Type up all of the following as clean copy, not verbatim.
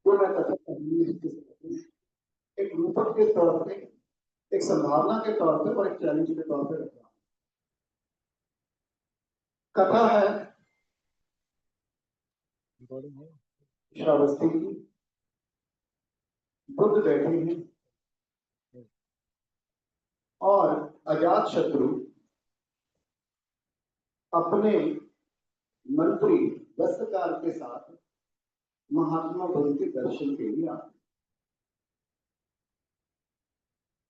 वो मैं कथन एक रूपक के तौर पे, एक संभावना के तौर पे और एक चैलेंज के तौर पे रखा। कथा है श्रावस्ती की। बुद्ध बैठे हैं और अजात शत्रु अपने मंत्री दस्तकार के साथ महात्मा बुद्ध के दर्शन के लिए आते।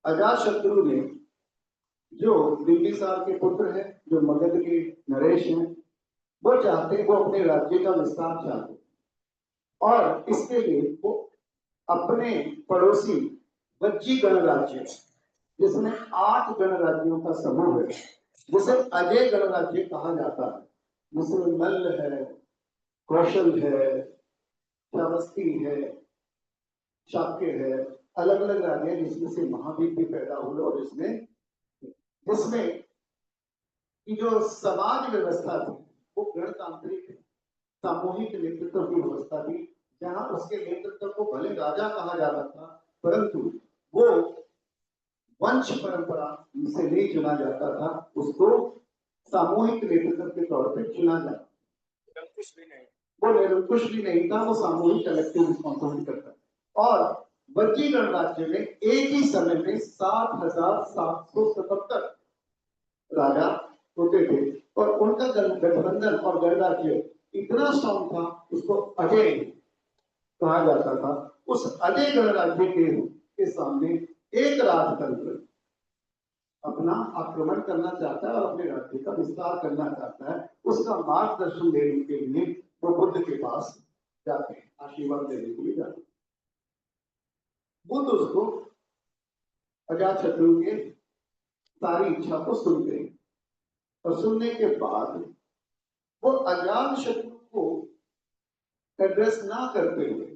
अजात शत्रु ने, जो बिंबिसार के पुत्र है, जो मगध के नरेश हैं, वो चाहते, वो अपने राज्य का विस्तार चाहते और इसके लिए वो अपने पड़ोसी वज्जी गणराज्य, जिसमें 8 गणराज्यों का समूह है, जिसे अजय गणराज्य कहा जाता है, जिसमें मल्ल है, कौशल है, श्रावस्ती है, शाक्य है, अलग अलग राज्य जिसमें से महावीर भी पैदा हुए और जिसमें की जो समाज व्यवस्था थी वो गणतांत्रिक सामूहिक नेतृत्व की व्यवस्था थी, जहां उसके नेतृत्व को भले राजा कहा जाता था, परंतु वो वंश परंपरा से नहीं चुना जाता था, उसको सामूहिक नेतृत्व के तौर पर चुना जाता, वो निरंकुश भी नहीं था, वो सामूहिक कलेक्टिव रिस्पॉन्सिबिलिटी करता। और वज्जी गणराज्य में एक ही समय में 7,777 राजा होते थे और उनका गठबंधन और गणराज्य इतना स्ट्रॉन्ग था, उसको अजय कहा जाता था। उस अजय गणराज्य के सामने एक राजतंत्र अपना आक्रमण करना चाहता है और अपने राज्य का विस्तार करना चाहता है, उसका मार्गदर्शन लेने के लिए वो बुद्ध के पास जाते हैं, आशीर्वाद देने के लिए जाते हैं। बुद्ध उसको अजातशत्रु के सारी इच्छा को सुनते हैं और सुनने के बाद वो अजातशत्रु को एड्रेस ना करते हुए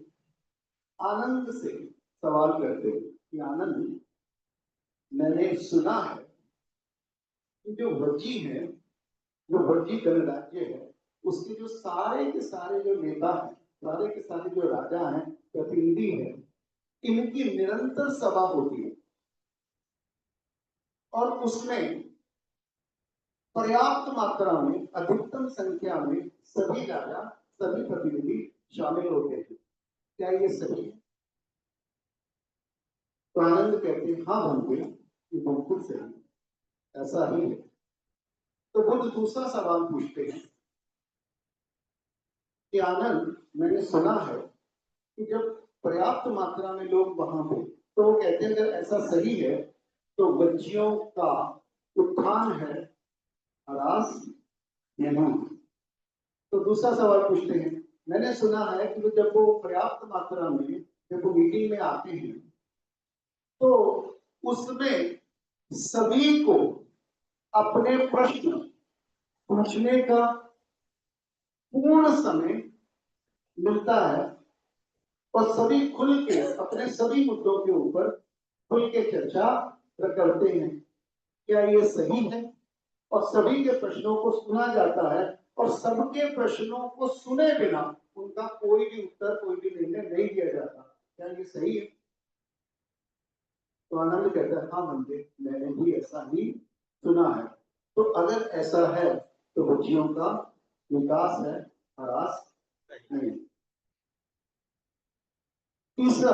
आनंद से सवाल करते हैं कि आनंद, मैंने सुना है कि जो वज्जी है, जो वज्जी गणराज्य है, उसके जो सारे के सारे जो नेता हैं, सारे के सारे जो राजा हैं, प्रतिनिधि हैं, इनकी निरंतर सभा होती है और उसमें पर्याप्त मात्रा में, अधिकतम संख्या में सभी राजा, सभी प्रतिनिधि शामिल होते हैं। क्या ये सही है? तो आनंद कहते हैं, हाँ बनते, ये बिल्कुल सही, ऐसा ही है। तो बुद्ध दूसरा सवाल पूछते हैं कि आनंद, मैंने सुना है कि जब पर्याप्त मात्रा में लोग वहां थे, तो वो कहते हैं अगर ऐसा सही है तो वज्जियों का उत्थान है, ह्रास नहीं। तो दूसरा सवाल पूछते हैं, मैंने सुना है कि जब वो पर्याप्त मात्रा में, जब वो मीटिंग में आते हैं तो उसमें सभी को अपने प्रश्न पूछने का पूर्ण समय मिलता है और सभी खुल के अपने सभी मुद्दों के ऊपर खुल के चर्चा करते हैं। क्या ये सही है? और सभी के प्रश्नों को सुना जाता है और सबके प्रश्नों को सुने बिना उनका कोई भी उत्तर, कोई भी निर्णय नहीं दिया जाता। क्या ये सही है? तो आनंद कहता है, हाँ मंदिर, मैंने भी ऐसा ही सुना है। तो अगर ऐसा है तो वज्जियों का विकास है, ह्रास नहीं। तीसरा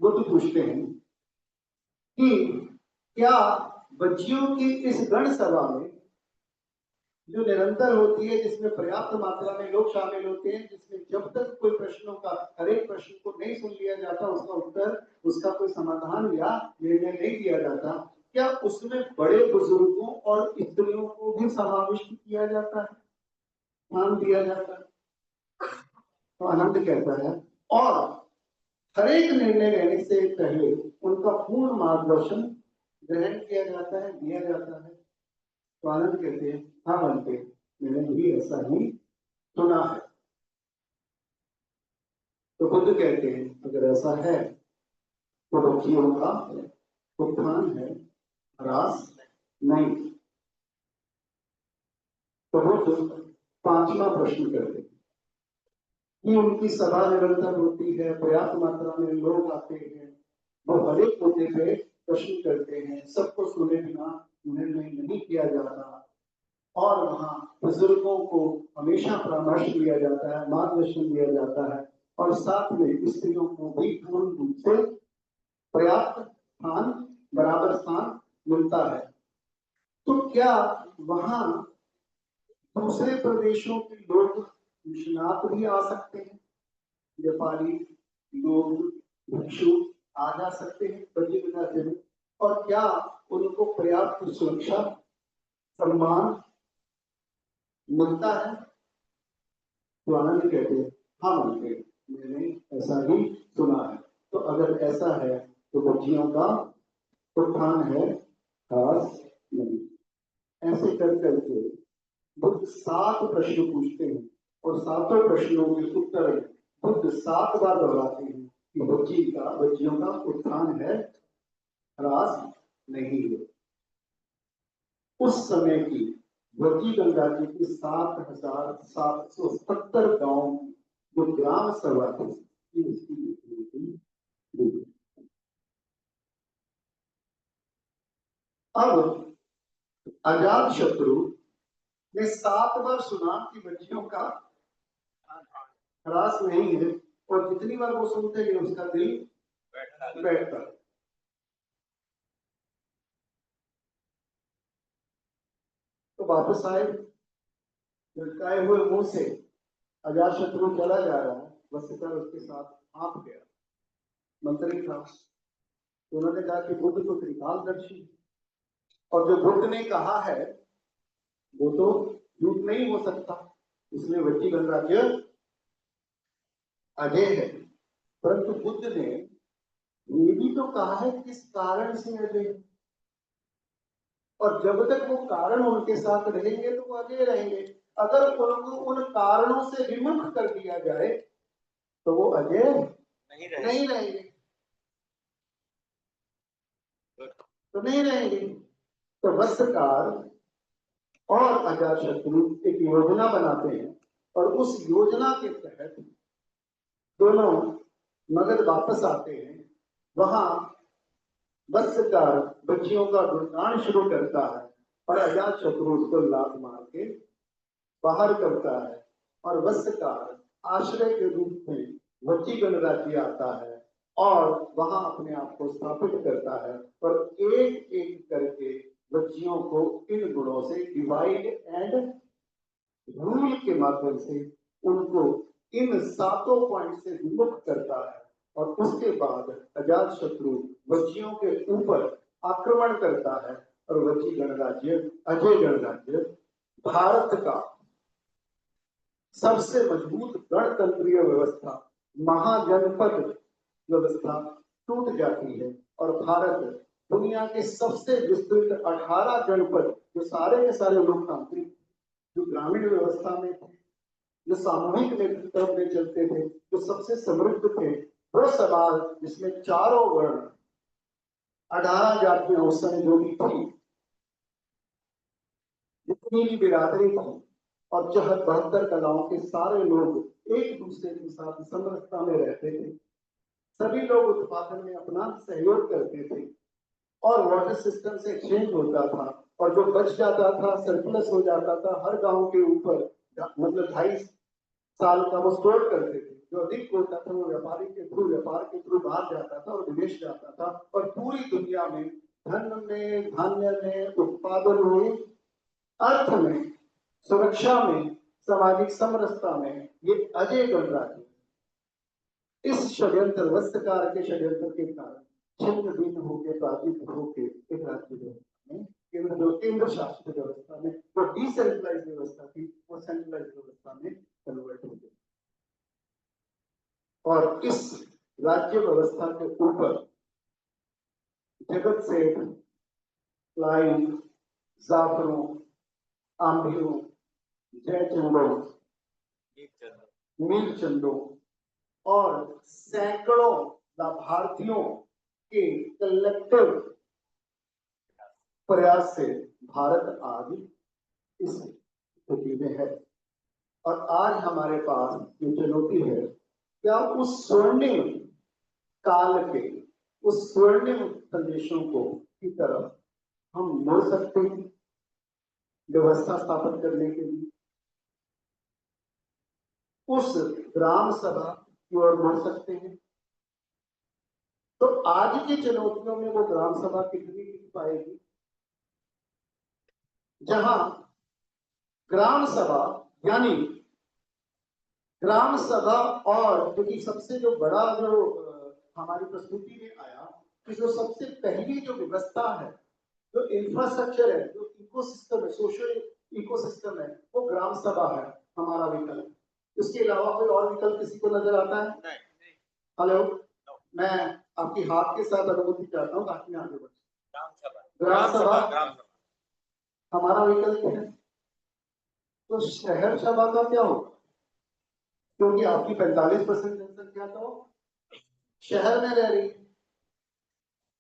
बुद्ध पूछते हैं कि क्या वज्जियों की इस गण सभा में, जो निरंतर होती है, जिसमें पर्याप्त मात्रा में लोग शामिल होते हैं, जिसमें जब तक कोई प्रश्नों का, हर एक प्रश्न को नहीं सुन लिया जाता, उसका उत्तर, उसका कोई समाधान या निर्णय नहीं दिया जाता, क्या उसमें बड़े बुजुर्गों और स्त्रियों को भी समाविष्ट किया जाता है, ध्यान दिया जाता है? तो आनंद कहता है, और हर एक निर्णय लेने से पहले उनका पूर्ण मार्गदर्शन ग्रहण किया जाता है, दिया जाता है। तो आनंद कहते हैं, हाँ बनते, मैंने भी ऐसा ही सुना है। तो बुद्ध कहते हैं, अगर ऐसा है तो वज्जियों का उत्थान है, ह्रास नहीं। तो बुद्ध 5वां प्रश्न करते हैं कि उनकी सभा निरंतर होती है, पर्याप्त मात्रा में लोग आते हैं, वो हर एक मुद्दे पे प्रश्न करते हैं, सबको सुने बिना निर्णय नहीं किया जाता, और वहाँ बुजुर्गों को हमेशा परामर्श दिया जाता है, मार्गदर्शन दिया जाता है, और साथ में स्त्रियों को भी पूर्ण रूप से पर्याप्त स्थान, बराबर स्थान मिलता है। तो क्या वहाँ दूसरे प्रदेशों के लोग निष्णात भी आ सकते हैं, व्यापारी लोग, भिक्षु आ जा सकते हैं बद्रीनाथ में, और क्या उनको पर्याप्त सुरक्षा, सम्मान मिलता है? तो आनंद कहते हैं हाँ मिलते, मैंने ऐसा ही सुना है। तो अगर ऐसा है तो बच्चियों का उत्थान है, खास नहीं। ऐसे कर करके बुद्ध 7 प्रश्न पूछते हैं, और 7 प्रश्नों के उत्तर बुद्ध 7 बार दोहराते हैं कि बच्चियों का उत्थान है, ह्रास नहीं है। उस समय की वती गंगा जी की 7,770 गांव जो ग्राम सभा थी, उसकी अब अजात शत्रु ने 7 बार सुना कि बच्चियों का ह्रास नहीं है, और जितनी बार वो सुनते हैं उसका दिल बैठता। तो वापस आए, लटकाए हुए मुंह से अजात शत्रु चला जा रहा है, वसुकर उसके साथ आप गया, मंत्री था। तो उन्होंने कहा कि बुद्ध तो त्रिकालदर्शी, और जो बुद्ध ने कहा है वो तो झूठ नहीं हो सकता, इसलिए वज्जी गणराज्य अजय है। परंतु बुद्ध ने ये भी तो कहा है किस कारण से अजय, और जब तक वो कारण उनके साथ रहेंगे तो वो अजय रहेंगे। अगर उनको उन कारणों से विमुख कर दिया जाए तो वो अजय नहीं रहेंगे, तो नहीं रहेंगे। तो वस्त्रकार और अजातशत्रु एक योजना बनाते हैं, और उस योजना के तहत दोनों मगध वापस आते हैं। वहां वस्त्रकार बच्चियों का गुणगान शुरू करता है, और अजातशत्रु उसको लात मार के बाहर करता है, और वस्त्रकार आश्रय के रूप में वज्जी गणराज्य आता है, और वहां अपने आप को स्थापित करता है, और एक एक करके बच्चियों को इन गुणों से डिवाइड एंड रूल के माध्यम से उनको इन 7 पॉइंट से विमुक्त करता है। और उसके बाद अजात शत्रु वज्जियों के ऊपर आक्रमण करता है, और वज्जी गणराज्य, अजय गणराज्य, भारत का सबसे मजबूत गणतंत्रीय व्यवस्था, महाजनपद व्यवस्था टूट जाती है, और भारत दुनिया के सबसे विस्तृत 18 जनपद, जो सारे के सारे लोकतांत्रिक, जो ग्रामीण व्यवस्था में थे, जो सामूहिक नेतृत्व में चलते थे, जो सबसे समृद्ध थे, वो समाज जिसमें चारों वर्ण, 18 जातियां उस समय जो भी थी, जितनी भी बिरादरी थी, और 72 कलाओं के सारे लोग एक दूसरे के साथ समरसता में रहते थे। सभी लोग उत्पादन में अपना सहयोग करते थे, और वाटर सिस्टम से एक्सचेंज होता था, और जो बच जाता था, सरप्लस हो जाता था, हर गांव के ऊपर मतलब 2.5 साल का वो स्टोर करते थे। जो अधिक होता था वो व्यापार के थ्रू बाहर जाता था और विदेश जाता था, और पूरी दुनिया में धन में, धान्य में, उत्पादन में, अर्थ में, सुरक्षा में, सामाजिक समरसता में ये अजय गणराज्य, इस षड्यंत्र, वस्त्रकार के षड्यंत्र के कारण छिन्न भिन्न होकर, पराजित होकर एक राज्य व्यवस्था में, केंद्र शासित व्यवस्था में, जो डिसेंट्रलाइज व्यवस्था थी वो सेंट्रलाइज व्यवस्था में कन्वर्ट हो गई। और इस राज्य व्यवस्था के ऊपर जगत सेठ, लाइन, जाफरों, आंभियों, जयचंदों, मीरचंदों और सैकड़ों लाभार्थियों के कलेक्टिव प्रयास से भारत आज इस स्थिति में है। और आज हमारे पास जो चुनौती है, क्या उस स्वर्णिम काल के, उस स्वर्णिम संदेशों को की तरफ हम मुड़ सकते हैं व्यवस्था स्थापित करने के लिए, उस ग्राम सभा की ओर बढ़ सकते हैं। तो आज की चुनौतियों में वो ग्राम सभा कितनी टिक पाएगी, जहां ग्राम सभा यानी ग्राम सभा और क्योंकि सबसे जो बड़ा जो हमारी प्रस्तुति में आया कि जो सबसे पहली जो व्यवस्था है, जो इंफ्रास्ट्रक्चर है, जो इकोसिस्टम है, सोशल इकोसिस्टम है, वो ग्राम सभा है हमारा विकल्प। इसके अलावा कोई और विकल्प किसी को नजर आता है? नहीं। हेलो, मैं आपकी हाथ के साथ अनुभूति चाहता हूँ ताकि मैं आगे बढ़। ग्राम सभा हमारा विकल्प है। तो शहर सभा का क्या होगा? क्योंकि आपकी 45% जनसंख्या तो शहर में रह रही है,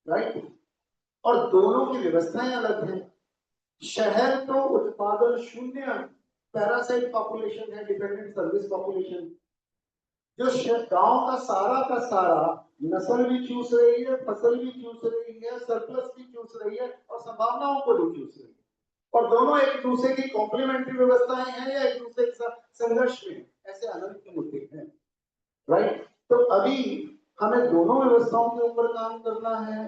राइट? और दोनों की व्यवस्थाएं अलग हैं। शहर तो उत्पादन शून्य पैरासाइट पॉपुलेशन है, डिपेंडेंट सर्विस पॉपुलेशन। जो गांव का सारा नस्ल भी चूस रही है, फसल भी चूस रही है, सरप्लस भी चूस रही है और संभावनाओं को भी चूस रही है। और दोनों एक दूसरे की कॉम्प्लीमेंट्री व्यवस्थाएं हैं या एक दूसरे के साथ संघर्ष में, ऐसे अनंत मुद्दे हैं, राइट? तो अभी हमें दोनों व्यवस्थाओं के ऊपर काम करना है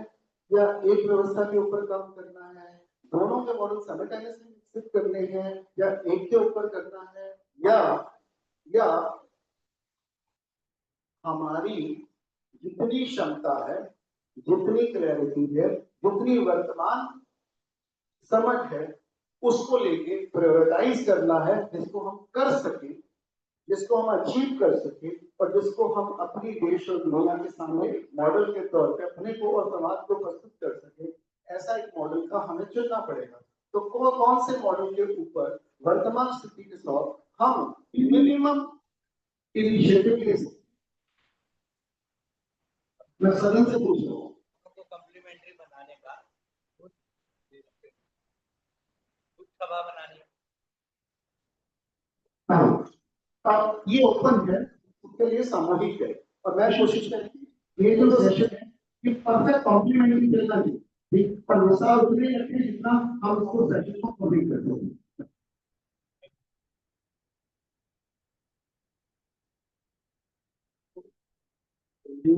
या एक व्यवस्था के ऊपर काम करना है? दोनों के मॉडल साइमल्टेनियसली विकसित करने हैं या एक के ऊपर करना है? या हमारी जितनी क्षमता है, जितनी क्लैरिटी है, जितनी वर्तमान समझ है, उसको लेके प्रायोरिटाइज करना है, जिसको हम कर सके, जिसको हम अचीव कर सके और जिसको हम अपनी देश और दुनिया के सामने मॉडल के तौर पे अपने को और समाज को प्रस्तुत कर सके। ऐसा एक मॉडल का हमें चुनना पड़ेगा। तो कौन से मॉडल के ऊपर वर्तमान स्थिति के साथ हम मिनिमम इनिशिएटिव ले सकते? मैं सदन से पूछ रहा हूँ, कॉम्प्लीमेंट्री बनाने का कुछ सभा बनानी है, ये ओपन है, उसके लिए सामूहिक है। और मैं कोशिश करेंगे ये जो सेशन है कि परफेक्ट कॉम्प्लीमेंट्री चलना चाहिए, पर वैसा उतने रखें जितना हम उसको सेशन को कंप्लीट कर दें।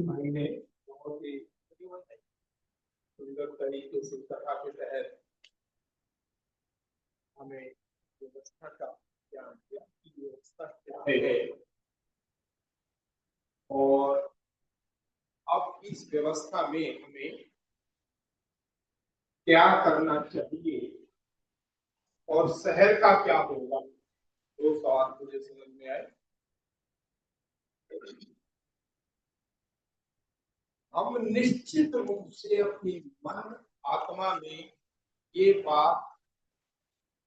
भाई ने बहुत ही सुंदर तरीके से कहा के तहत हमें व्यवस्था का ज्ञान दिया कि व्यवस्था क्या है और अब इस व्यवस्था में हमें क्या करना चाहिए और शहर का क्या होगा। दो सवाल मुझे समझ में आए। हम निश्चित रूप से अपनी मन आत्मा में ये बात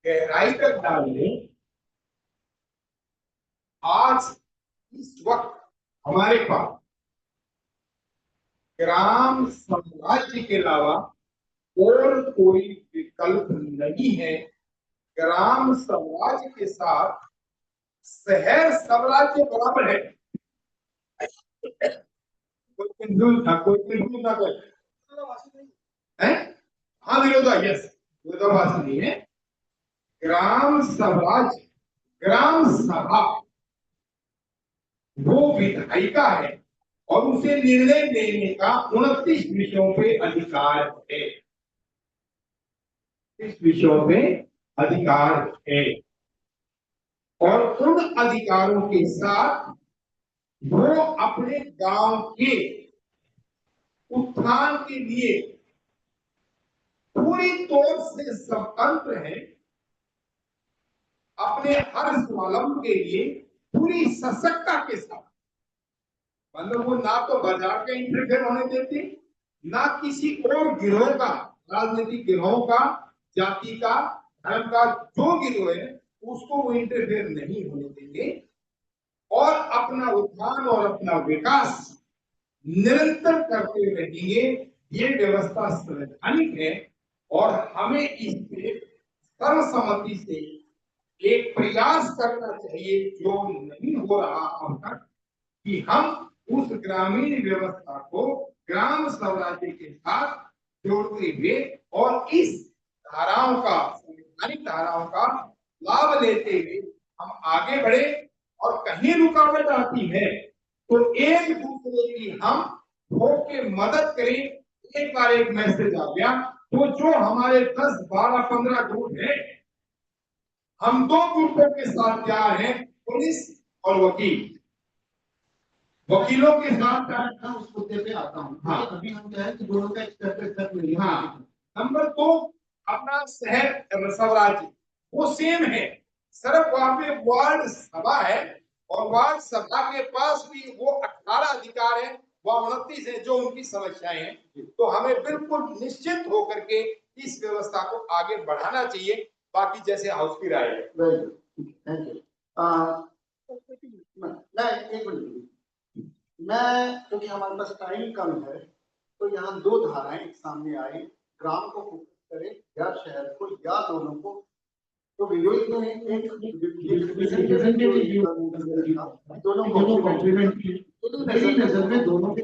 गहराई तक डाल लें, आज इस वक्त हमारे पास ग्राम साम्राज्य के अलावा और कोई विकल्प नहीं है। ग्राम साम्राज्य के साथ शहर साम्राज्य बराबर है। कोई कंफ्यूज था, कोई कंफ्यूज ना करे। हाँ, विरोधाभास, विरोधाभास नहीं है। ग्राम साम्राज्य, ग्राम सभा वो विधायिका है और उसे निर्णय लेने का 29 विषयों पे अधिकार है। इस विषयों पे अधिकार है और उन अधिकारों के साथ वो अपने गांव के उत्थान के लिए पूरी तौर से स्वतंत्र है। अपने हर स्वावलंबन के लिए पूरी सशक्तता के साथ, मतलब वो ना तो बाजार का इंटरफेयर होने देते, ना किसी और गिरोह का, राजनीतिक गिरोह का, जाति का, धर्म का जो गिरोह है उसको वो इंटरफेयर नहीं होने देंगे और अपना उत्थान और अपना विकास निरंतर करते रहेंगे। ये व्यवस्था संवैधानिक है और हमें इस पे सर्वसम्मति से एक प्रयास करना चाहिए जो नहीं हो रहा अब तक, कि हम उस ग्रामीण व्यवस्था को ग्राम स्वराज्य के साथ जोड़ते हुए और इस धाराओं का, संवैधानिक धाराओं का लाभ लेते हुए हम आगे बढ़े। और कहीं रुकावट आती है तो एक दूसरे की हम होके मदद करें। एक बार एक मैसेज आ गया, तो जो हमारे 10, 12, 15 ग्रुप है, हम 2 ग्रुपों के साथ तैयार हैं, पुलिस और वकील। वकीलों के साथ मैं उस मुद्दे पे आता हूँ। हाँ। अभी हम क्या है कि दोनों का एक सेपरेट सेट नहीं है। हाँ। नंबर 2, अपना शहर स्वराज्य वो सेम है, सिर्फ वहां पे वार्ड सभा है और वार्ड सभा के पास भी वो 18 अधिकार है, वह 29 है जो उनकी समस्याएं हैं। तो हमें बिल्कुल निश्चित होकर के इस व्यवस्था को आगे बढ़ाना चाहिए। बाकी जैसे हाउस की राय है। Very good, thank you. मैं एक मिनट, मैं क्योंकि हमारे पास टाइम कम है तो यहाँ 2 धाराएं एक सामने आई, ग्राम को फोकस करें या शहर को या दोनों को। तो विवेक ने एक दोनों कॉम्प्लीमेंट्री, मेरी नजर में दोनों के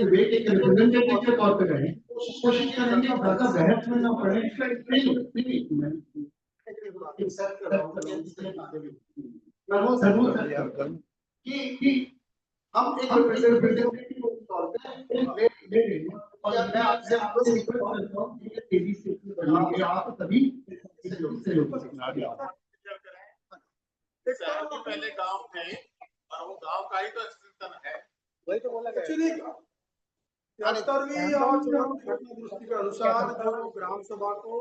विवेक एक रिप्रेजेंटेटिव के तौर पे रहे, कोशिश करेंगे ज्यादा बहस में ना पड़े। मैं वो जरूर कि हम एक रिप्रेजेंटेटिव के तौर पे ले रहे हैं और मैं आपसे रिक्वेस्ट करता हूं कि तेजी से बढ़ाइए, आप सभी सहयोग करें। पहले गांव थे और वो गांव का ही तो चिंतन है। वही तो बोला एक्चुअली 73वीं और 74वीं घटना दुरुस्ती के अनुसार जो ग्राम सभा को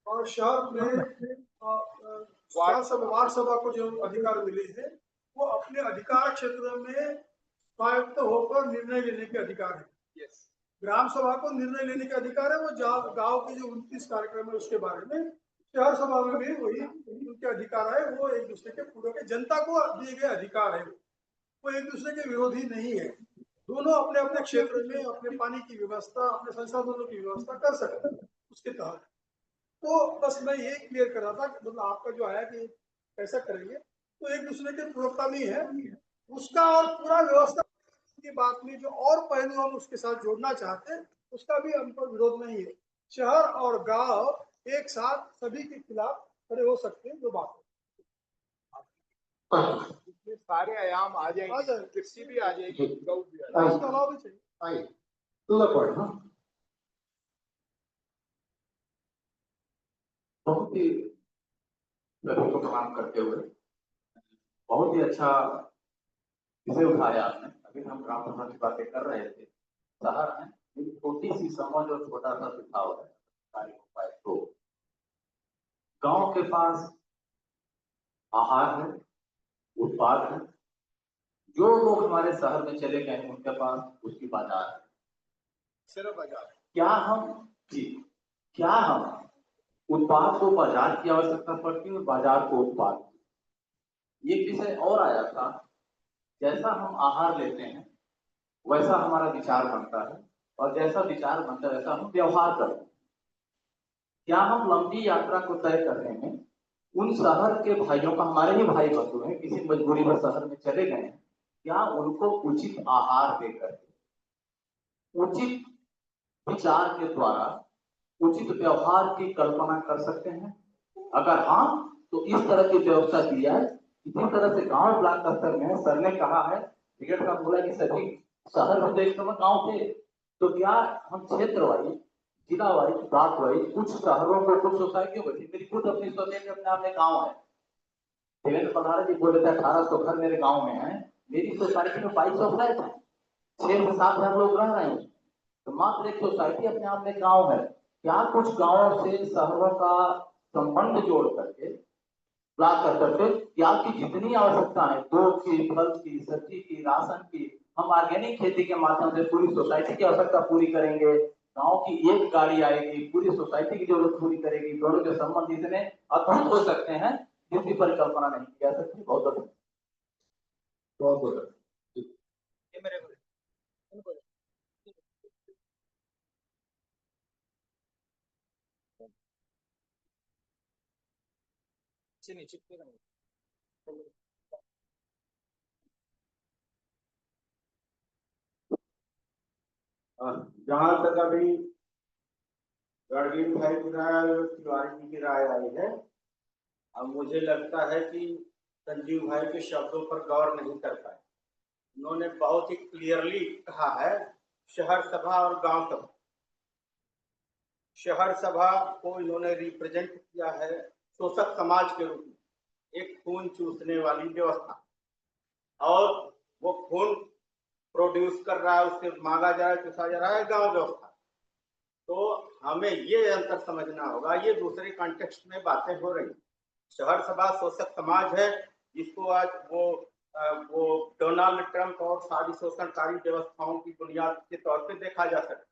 और शहर में वार्ड सभा को जो अधिकार मिले हैं वो अपने अधिकार क्षेत्र में स्वायत्त होकर निर्णय लेने के अधिकार है। ग्राम सभा को निर्णय लेने के अधिकार है, वो गांव के जो 29 कार्यक्रम है उसके बारे में। शहर सभा में भी वही उनके अधिकार है, वो एक दूसरे के पूर्वक जनता को दिए गए अधिकार है, वो एक दूसरे के विरोधी नहीं है। दोनों अपने अपने क्षेत्र में अपने पानी की व्यवस्था, अपने संसाधनों की व्यवस्था कर सकते हैं उसके तहत। तो बस मैं ये क्लियर कर रहा था, मतलब आपका जो आया कि कैसा करेंगे, तो एक दूसरे के पूरकता नहीं है उसका, और पूरा व्यवस्था की बात में जो और पहलू हम उसके साथ जोड़ना चाहते हैं उसका भी हमको विरोध नहीं है। शहर और गांव एक साथ सभी के खिलाफ खड़े हो सकते हैं, जो बात इसमें सारे आयाम आ जाएंगे, कृषि भी आ जाएगी, गौ भी आ है, इसके अलावा भी चाहिए। To the point. हाँ, बहुत ही सभी को प्रणाम करते हुए बहुत ही अच्छा विषय उठाया आपने। अभी हम ग्राम सभा की बातें कर रहे थे, शहर में एक छोटी सी समझ और छोटा सा सुझाव है कार्य हो पाए तो। गांव के पास आहार है, उत्पाद है, जो लोग हमारे शहर में चले गए उनके पास उसकी बाजार है, सिर्फ बाजार। क्या हम उत्पाद को बाजार की आवश्यकता पड़ती है और बाजार को उत्पाद की। एक विषय और आया था, जैसा हम आहार लेते हैं वैसा हमारा विचार बनता है और जैसा विचार बनता है वैसा हम व्यवहार करते हैं। क्या हम लंबी यात्रा को तय करने में उन शहर के भाइयों का, हमारे ही भाई बंधु हैं, किसी मजबूरी में शहर में चले गए हैं, क्या उनको उचित आहार देकर, उचित विचार के द्वारा उचित व्यवहार की कल्पना कर सकते हैं? अगर हाँ, तो इस तरह की व्यवस्था की जाए। इसी तरह से गांव ब्लॉक स्तर में सर ने कहा है, टिकट का बोला कि सभी शहर में तो एक समय गांव थे, तो क्या हम क्षेत्र वाइज, जिला वाइज, ब्लॉक वाइज कुछ शहरों को, कुछ सोसाइटियों को, मेरी खुद अपनी सोसाइटी अपने आप में गाँव है, देवेंद्र पधारा जी बोले थे 1800 घर मेरे गाँव में है, मेरी सोसाइटी में 2200 फ्लैट है, 6 से 7 हजार लोग रह रहे हैं, तो मात्र एक सोसाइटी अपने आप में गाँव है। क्या कुछ गांवों से शहरों का संबंध जोड़ करके ब्लॉक स्तर पे क्या आपकी जितनी आवश्यकता है, दूध की, फल की, सब्जी की, राशन की, हम ऑर्गेनिक खेती के माध्यम से पूरी सोसाइटी की आवश्यकता पूरी करेंगे। गांव की एक गाड़ी आएगी, पूरी सोसाइटी की जरूरत पूरी करेगी। दोनों के संबंध इतने अद्भुत हो सकते हैं जिसकी परिकल्पना नहीं की जा सकती। बहुत बहुत ये मेरे को नीचे नीचे चिपकेगा नहीं। जहां तक अभी रणवीर भाई की राय और तिवारी जी की राय आई है, अब मुझे लगता है कि संजीव भाई के शब्दों पर गौर नहीं कर पाए। उन्होंने बहुत ही क्लियरली कहा है शहर सभा और गांव सभा। शहर सभा को इन्होंने रिप्रेजेंट किया है शोषक समाज के रूप में, एक खून चूसने वाली व्यवस्था, और वो खून प्रोड्यूस कर रहा है, उससे मांगा जा रहा है, चूसा जा रहा है गांव व्यवस्था। तो हमें ये अंतर समझना होगा, ये दूसरे कॉन्टेक्स्ट में बातें हो रही। शहर सभा शोषक समाज है जिसको आज वो डोनाल्ड ट्रंप और सारी शोषणकारी व्यवस्थाओं की बुनियाद के तौर पे देखा जा सकता है,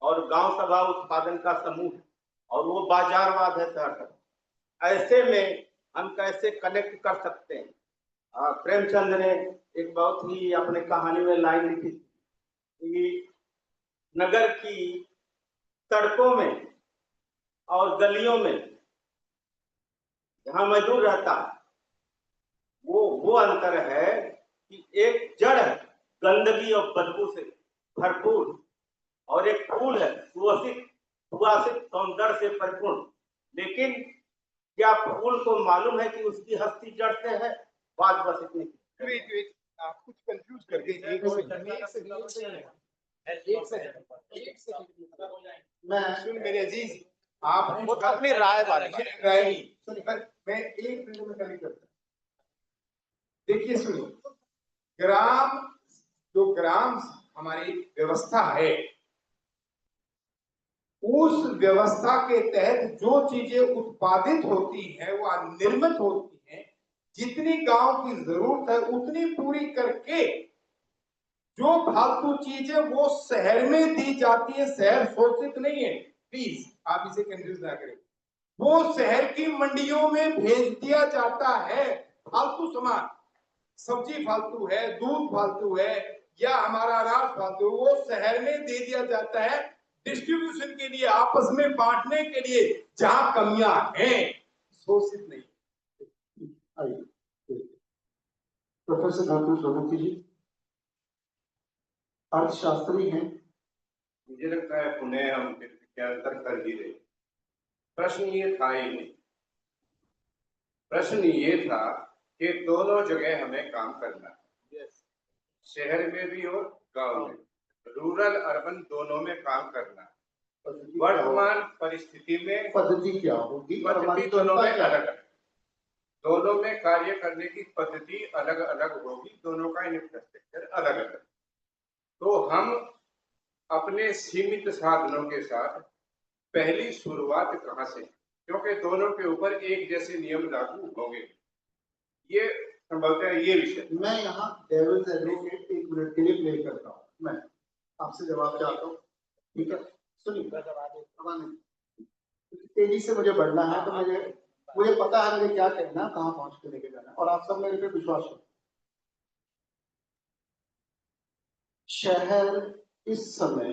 और गांव सभा उत्पादन का समूह है, और वो बाजारवाद है शहर सभा। ऐसे में हम कैसे कनेक्ट कर सकते हैं? प्रेमचंद ने एक बहुत ही अपने कहानी में लाइन लिखी कि नगर की सड़कों में और गलियों में जहां मजदूर रहता है वो अंतर है कि एक जड़ है गंदगी और बदबू से भरपूर, और एक फूल है सुवासित सौंदर्य से परिपूर्ण। लेकिन क्या फूल को मालूम है कि उसकी हस्ती जड़ से है? बात बस इतनी। आप कुछ कंफ्यूज कर गए। मैं सुन मेरे अजीज, आप वो तो अपनी राय बारे में। मैं एक मिनट में कभी करता। देखिए सुनिए, ग्राम हमारी व्यवस्था है, उस व्यवस्था के तहत जो चीजें उत्पादित होती हैं वो निर्मित होती हैं, जितनी गांव की जरूरत है उतनी पूरी करके जो फालतू चीजें वो शहर में दी जाती है। शहर शोषित नहीं है, प्लीज आप इसे कंफ्यूज ना करें। वो शहर की मंडियों में भेज दिया जाता है फालतू सामान, सब्जी फालतू है, दूध फालतू है, या हमारा अनाज फालतू, वो शहर में दे दिया जाता है डिस्ट्रीब्यूशन के लिए, आपस में बांटने के लिए, जहां कमियां हैं, शोषित नहीं। प्रोफेसर डॉक्टर सोलंकी जी अर्थशास्त्री हैं। मुझे लगता है पुनः हम क्या अंतर कर ही रहे। प्रश्न ये था ही नहीं, प्रश्न ये था कि दोनों जगह हमें काम करना है, शहर में भी और गांव में, रूरल अर्बन दोनों में काम करना है। वर्तमान परिस्थिति में पद्धति क्या होगी? पद्धति दोनों में अलग अलग, दोनों में कार्य करने की पद्धति अलग अलग होगी, दोनों का इंफ्रास्ट्रक्चर अलग अलग। तो हम अपने सीमित साधनों के साथ पहली शुरुआत कहां से, क्योंकि दोनों के ऊपर एक जैसे नियम लागू होंगे, ये संभवतः ये विषय। मैं यहाँ डेविल्स एडवोकेट 1 मिनट के लिए प्ले करता हूँ, मैं आपसे जवाब चाहता हूँ, ठीक है? सुनिए, तेजी से मुझे बढ़ना है, तो मुझे पता है मुझे क्या कहना, कहाँ पहुंच के लेके जाना, और आप सब मेरे पे विश्वास करो। शहर इस समय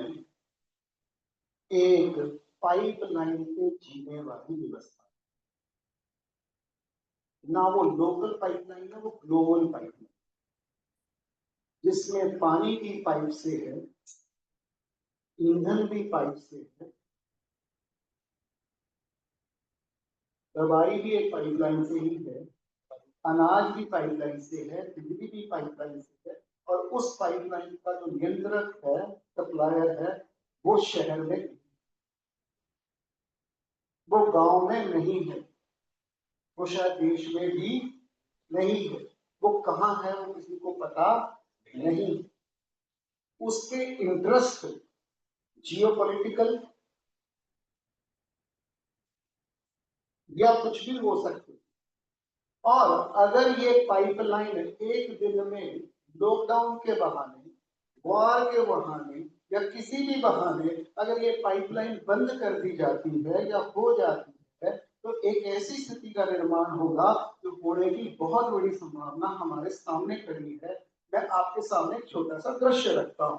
एक पाइपलाइन पे जीने वाली व्यवस्था, ना वो लोकल पाइपलाइन है, वो ग्लोबल पाइपलाइन, जिसमें पानी की पाइप से है, ईंधन भी पाइप से है, दवाई भी एक पाइपलाइन से ही है, अनाज भी पाइपलाइन से है, बिजली भी पाइपलाइन से है, और उस पाइपलाइन का जो नियंत्रक है, सप्लायर है, वो शहर में, वो गांव में नहीं है, वो शायद देश में भी नहीं है। वो कहाँ है वो किसी को पता नहीं। उसके इंटरेस्ट जियोपॉलिटिकल या कुछ भी हो सकते, और अगर ये पाइपलाइन एक दिन में लॉकडाउन के बहाने, वॉर के बहाने, या किसी भी बहाने अगर ये पाइपलाइन बंद कर दी जाती है या हो जाती है, तो एक ऐसी स्थिति का निर्माण होगा जो होने की बहुत बड़ी संभावना हमारे सामने खड़ी है। मैं आपके सामने एक छोटा सा दृश्य रखता हूं,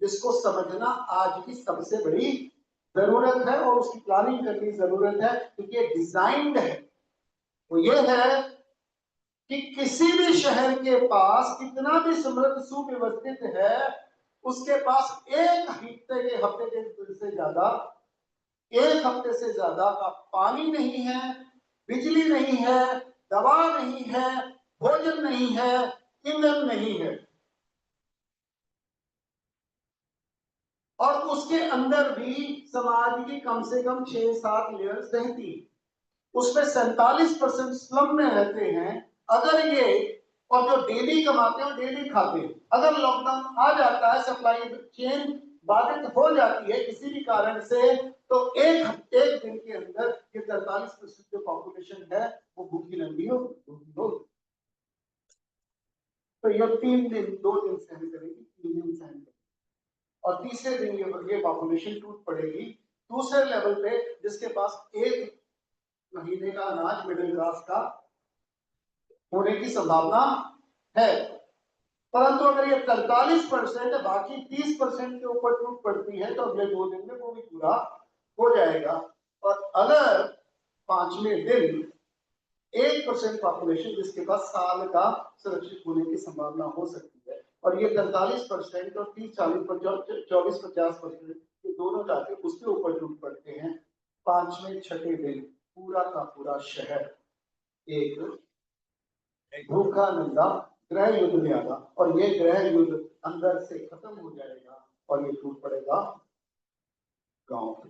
जिसको समझना आज की सबसे बड़ी जरूरत है, और उसकी प्लानिंग करने की जरूरत है, क्योंकि ये डिजाइंड है वो ये है कि किसी भी शहर के पास कितना भी समृद्ध सुव्यवस्थित है, उसके पास एक हफ्ते से ज्यादा का पानी नहीं है, बिजली नहीं है, दवा नहीं है, भोजन नहीं है, ईंधन नहीं है। और उसके अंदर भी समाज की कम से कम 6-7 लेयर्स रहती, उसमें 47% स्लम में रहते हैं। अगर ये और जो डेली कमाते हैं डेली खाते हैं, अगर लॉकडाउन आ जाता है, सप्लाई चेन बाधित हो जाती है किसी भी कारण से, तो एक दिन के अंदर ये 43% जो पॉपुलेशन है वो भूखी नंगी हो। तो ये 3 दिन 2 दिन सहन करेगी, 3 दिन सहन करेगी, और तीसरे दिन ये पॉपुलेशन टूट पड़ेगी दूसरे लेवल पे, जिसके पास एक महीने का अनाज मिडिल क्लास का होने की संभावना है। परंतु अगर ये 43% बाकी 30% के ऊपर टूट पड़ती है, तो अगले 2 दिन में वो भी पूरा हो जाएगा। और अगर 5वें दिन 1% पॉपुलेशन जिसके पास साल का सुरक्षित होने की संभावना हो सकती है, और ये 43% और 40-50% ये दोनों जाके उसके ऊपर टूट पड़ते हैं, 5वें-6ठे दिन पूरा का पूरा शहर एक भूखा नंगा गृह युद्ध में आगा, और ये गृह युद्ध अंदर से खत्म हो जाएगा और ये टूट पड़ेगा गांव पे।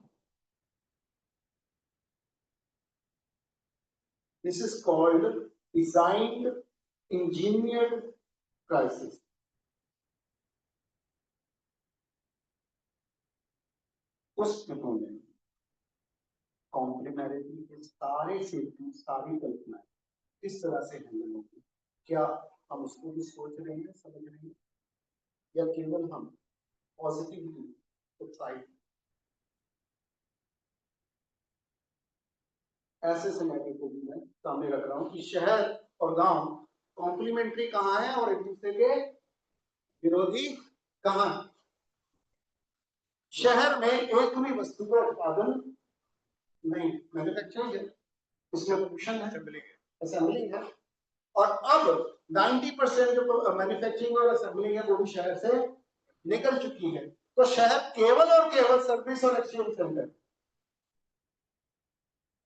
This is called designed engineered crisis. उस स्थिति में कॉम्प्लीमेरिटी के सारे सेतु, सारी कल्पनाएं किस तरह से हैंडल होगी, क्या हम उसको भी सोच रहे हैं, समझ रहे हैं, या केवल हम पॉजिटिविटी उत्साहित? ऐसे समय को भी मैं सामने रख रहा हूं कि शहर और गांव कॉम्प्लीमेंट्री कहां है और एक दूसरे के विरोधी कहां है। शहर में एक भी वस्तु का उत्पादन नहीं, मैन्युफैक्चरिंग है, उसमें प्रोडक्शन है, असेंबलिंग है, और अब 90% जो मैन्युफैक्चरिंग और असेंबलिंग है वो भी शहर से निकल चुकी है। तो शहर केवल और केवल सर्विस और एक्सचेंज सेंटर,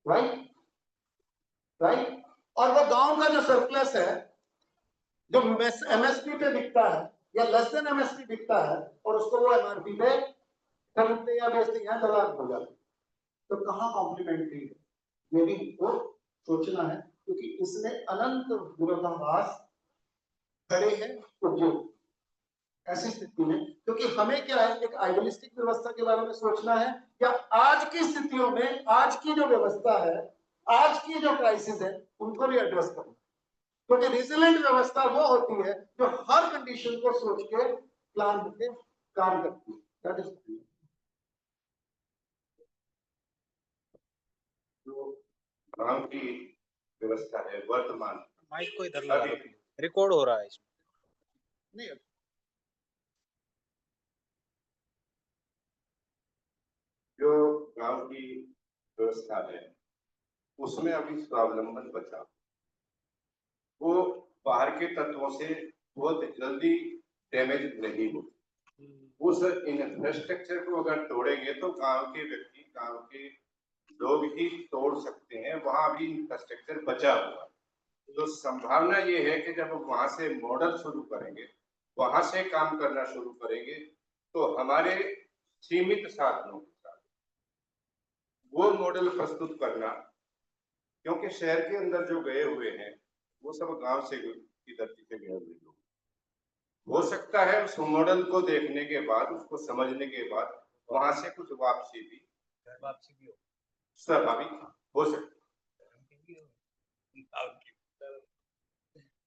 राइट। और वो गांव का जो सरप्लस है, जो एमएसपी पे बिकता है या लेस देन एमएसपी बिकता है, और उसको वो एमआरपी पे खरीदते या बेचते हैं, दलाल हो जाते। तो कहाँ कॉम्प्लीमेंट्री है, ये भी हमको सोचना है, क्योंकि इसमें अनंत विरोधाभास खड़े हैं उद्योग ऐसी स्थिति में। क्योंकि हमें क्या है, एक आइडियलिस्टिक व्यवस्था के बारे में सोचना है, या आज की स्थितियों में आज की जो व्यवस्था है, आज की जो क्राइसिस है, उनको भी एड्रेस करना। क्योंकि रेजिलेंट व्यवस्था वो होती है जो हर कंडीशन को सोच के प्लान करके काम करती है। दैट इज जो गांव की व्यवस्था है वर्तमान, माइक को इधर लगा, रिकॉर्ड हो रहा है इसमें। नहीं, जो गांव की व्यवस्था है उसमें अभी स्वावलंबन बचा, वो बाहर के तत्वों से बहुत जल्दी डैमेज नहीं होती। उस इंफ्रास्ट्रक्चर को अगर तोड़ेंगे तो गांव के व्यक्ति, गांव के लोग ही तोड़ सकते हैं, वहां भी इंफ्रास्ट्रक्चर बचा हुआ। तो संभावना ये है कि जब वहां से मॉडल शुरू करेंगे, वहां से काम करना शुरू करेंगे, तो हमारे सीमित साधनों के साथ वो मॉडल प्रस्तुत करना, क्योंकि शहर के अंदर जो गए हुए हैं वो सब गांव से की धरती से गए हुए लोग। हो सकता है उस मॉडल को देखने के बाद, उसको समझने के बाद वहां से कुछ वापसी भी हो, स्वाभाविक हो सकती है।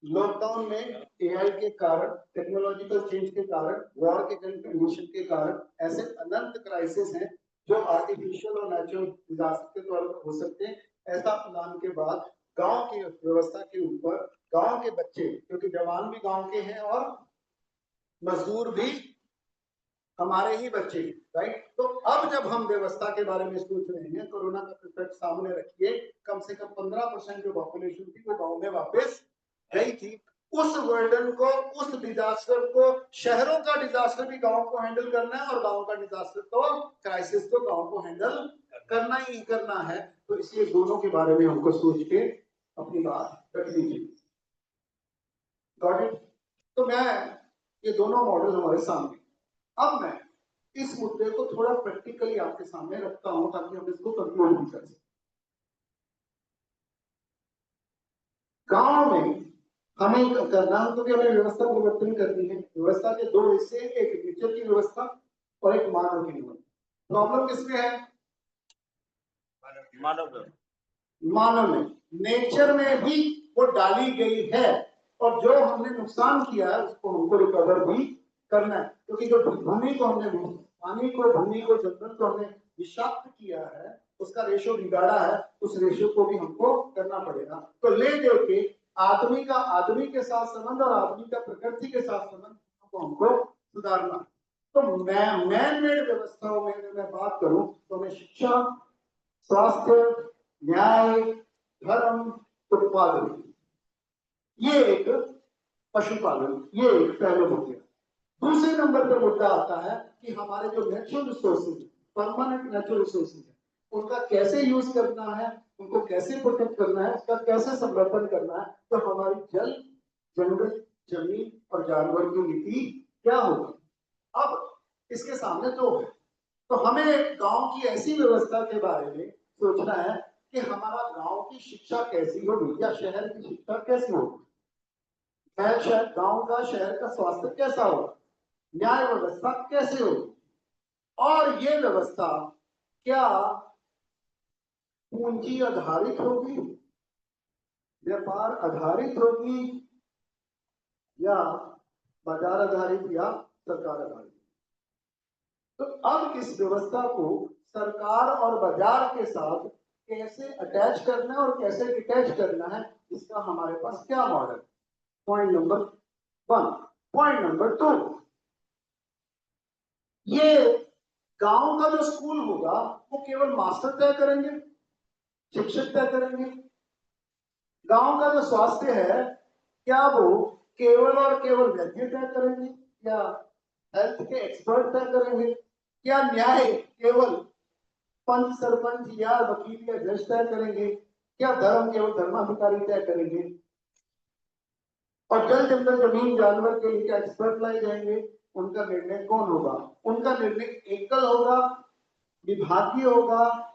लॉकडाउन में एआई के कारण, टेक्नोलॉजिकल चेंज के कारण, वॉर के कंडीशन के कारण ऐसे अनंत क्राइसिस हैं जो आर्टिफिशियल और नेचुरल डिजास्टर के तौर पर हो सकते हैं। ऐसा प्लान के बाद गांव की व्यवस्था के ऊपर गांव के बच्चे, क्योंकि जवान भी गांव के हैं और मजदूर भी हमारे ही बच्चे, राइट। तो अब जब हम व्यवस्था के बारे में सोच रहे हैं, कोरोना का इफेक्ट सामने रखिए, कम से कम 15% जो पॉपुलेशन थी वो गांव में वापस गई थी। उस वर्डन को, उस डिजास्टर को, शहरों का डिजास्टर भी गांव को हैंडल करना है और गांव का डिजास्टर तो क्राइसिस तो गांव को हैंडल करना ही करना है। तो इसलिए दोनों के बारे में हमको सोच के अपनी बात रखनी चाहिए। Got it? तो मैं, ये दोनों मॉडल हमारे सामने, अब मैं इस मुद्दे को थोड़ा प्रैक्टिकली आपके सामने रखता हूं ताकि हम इसको कंक्लूड भी कर सकें। गांव में हमें करना है क्योंकि हमें व्यवस्था परिवर्तन करनी है। व्यवस्था के दो हिस्से, एक नेचर की व्यवस्था और एक मानव की व्यवस्था। प्रॉब्लम किसमें है? मानव में। नेचर में भी वो डाली गई है और जो हमने नुकसान किया है उसको हमको रिकवर भी करना है, क्योंकि जो भूमि को हमने, पानी को, भूमि को, जंगल को हमने विषाक्त किया है, उसका रेशो बिगाड़ा है, उस रेशो को भी हमको करना पड़ेगा। तो ले दे के आदमी का आदमी के साथ संबंध और आदमी का प्रकृति के साथ संबंध को हमको सुधारना। तो मैन मेड व्यवस्थाओं में अगर मैं बात करूं तो मैं शिक्षा, स्वास्थ्य, न्याय, धर्म, उत्पादन, ये एक पशुपालन, ये एक पहलू हो गया। दूसरे नंबर पर मुद्दा आता है कि हमारे जो natural resources, permanent natural resources है, उनका कैसे यूज करना है, उनको कैसे प्रोटेक्ट करना है, उसका कैसे संवर्धन करना है। तो हमारी जल, जंगल, जमीन और जानवर की नीति क्या होगी? अब इसके सामने दो है। तो हमें गांव की ऐसी व्यवस्था के बारे में सोचना है कि हमारा गांव की शिक्षा कैसी होगी या शहर की शिक्षा कैसी होगी, गांव का, शहर का स्वास्थ्य कैसा होगा, न्याय व्यवस्था कैसे होगी, और ये व्यवस्था क्या पूंजी आधारित होगी, व्यापार आधारित होगी, या बाजार आधारित, या सरकार आधारित। तो अब इस व्यवस्था को सरकार और बाजार के साथ कैसे अटैच करना है और कैसे डिटैच करना है, इसका हमारे पास क्या model? Point number 1। Point number 2, ये गांव का जो स्कूल होगा वो केवल मास्टर तय करेंगे, शिक्षक तय करेंगे। गांव का जो स्वास्थ्य है क्या वो केवल और केवल वैद्य तय करेंगे या हेल्थ के एक्सपर्ट तय करेंगे? क्या न्याय केवल पंच, सरपंच या वकील या जज तय करेंगे? क्या धर्म केवल धर्माधिकारी तय करेंगे? और जल, जंगल, जमीन, जानवर के लिए क्या एक्सपर्ट लाए जाएंगे? उनका निर्णय कौन होगा? उनका निर्णय एकल होगा, विभागीय होगा,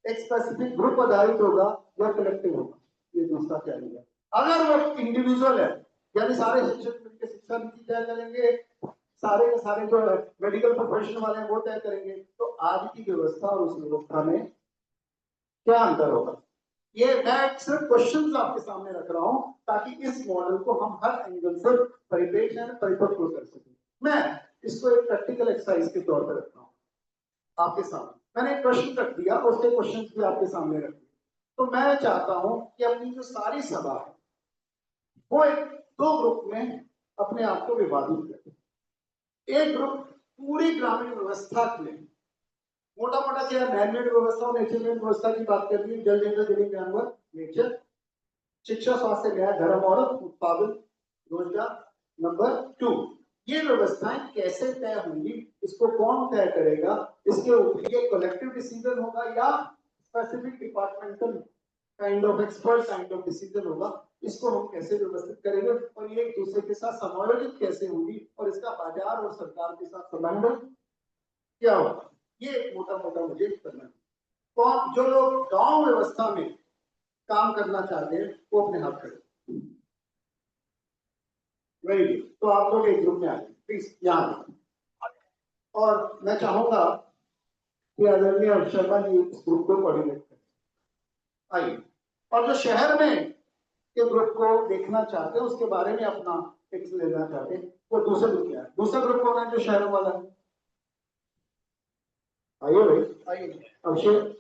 एक स्पेसिफिक ग्रुप आधारित होगा या कलेक्टिव होगा? ये दूसरा चैलेंज है। अगर वो इंडिविजुअल है, यानी सारे शिक्षक मिलकर शिक्षा नीति तय करेंगे, सारे के सारे जो मेडिकल प्रोफेशन वाले हैं वो तय करेंगे, तो आज की व्यवस्था और उस व्यवस्था में क्या अंतर होगा? ये मैं सिर्फ क्वेश्चंस आपके सामने रख रहा हूं ताकि इस मॉडल को हम हर एंगल से परिपेक्ष परिपक्व कर सकें। मैं इसको एक प्रैक्टिकल एक्सरसाइज के तौर पर रखता हूं आपके सामने। मैंने एक प्रश्न रख दिया, उसके क्वेश्चंस भी आपके सामने रख दिए। तो मैं चाहता हूं कि अपनी जो सारी सभा है वो एक दो ग्रुप में अपने आप को विभाजित करें। एक ग्रुप पूरी ग्रामीण व्यवस्था के लिए, मोटा मोटा क्या, मैनमेड व्यवस्था और नेचर मेड व्यवस्था की बात कर रही है, जल, जंगल, जमीन, जानवर, नेचर, शिक्षा, स्वास्थ्य, न्याय, धर्म और उत्पादन, रोजगार। नंबर 2, ये व्यवस्थाएं कैसे तय होंगी, इसको कौन तय करेगा, इसके ऊपर ये कलेक्टिव डिसीजन होगा या specific departmental kind of expert kind of decision होगा, इसको हम कैसे व्यवस्थित करेंगे और ये एक दूसरे के साथ समायोजित कैसे होंगी और इसका बाजार और सरकार के साथ संबंध क्या होगा, ये मोटा मोटा मुझे करना है। कौन, जो लोग गांव व्यवस्था में काम करना चाहते हैं वो अपने हाथ खड़े। Very good. तो आप लोग एक ग्रुप में आइए प्लीज यहाँ। और मैं चाहूंगा कि आदरणीय शर्मा जी इस ग्रुप को कोऑर्डिनेट करें। आइए। और जो शहर में के ग्रुप को देखना चाहते हैं, उसके बारे में अपना टिप्स लेना चाहते हैं, वो दूसरा ग्रुप क्या है? दूसरा ग्रुप कौन है जो शहरों वाला है? आइए भाई, आइए। अभिषेक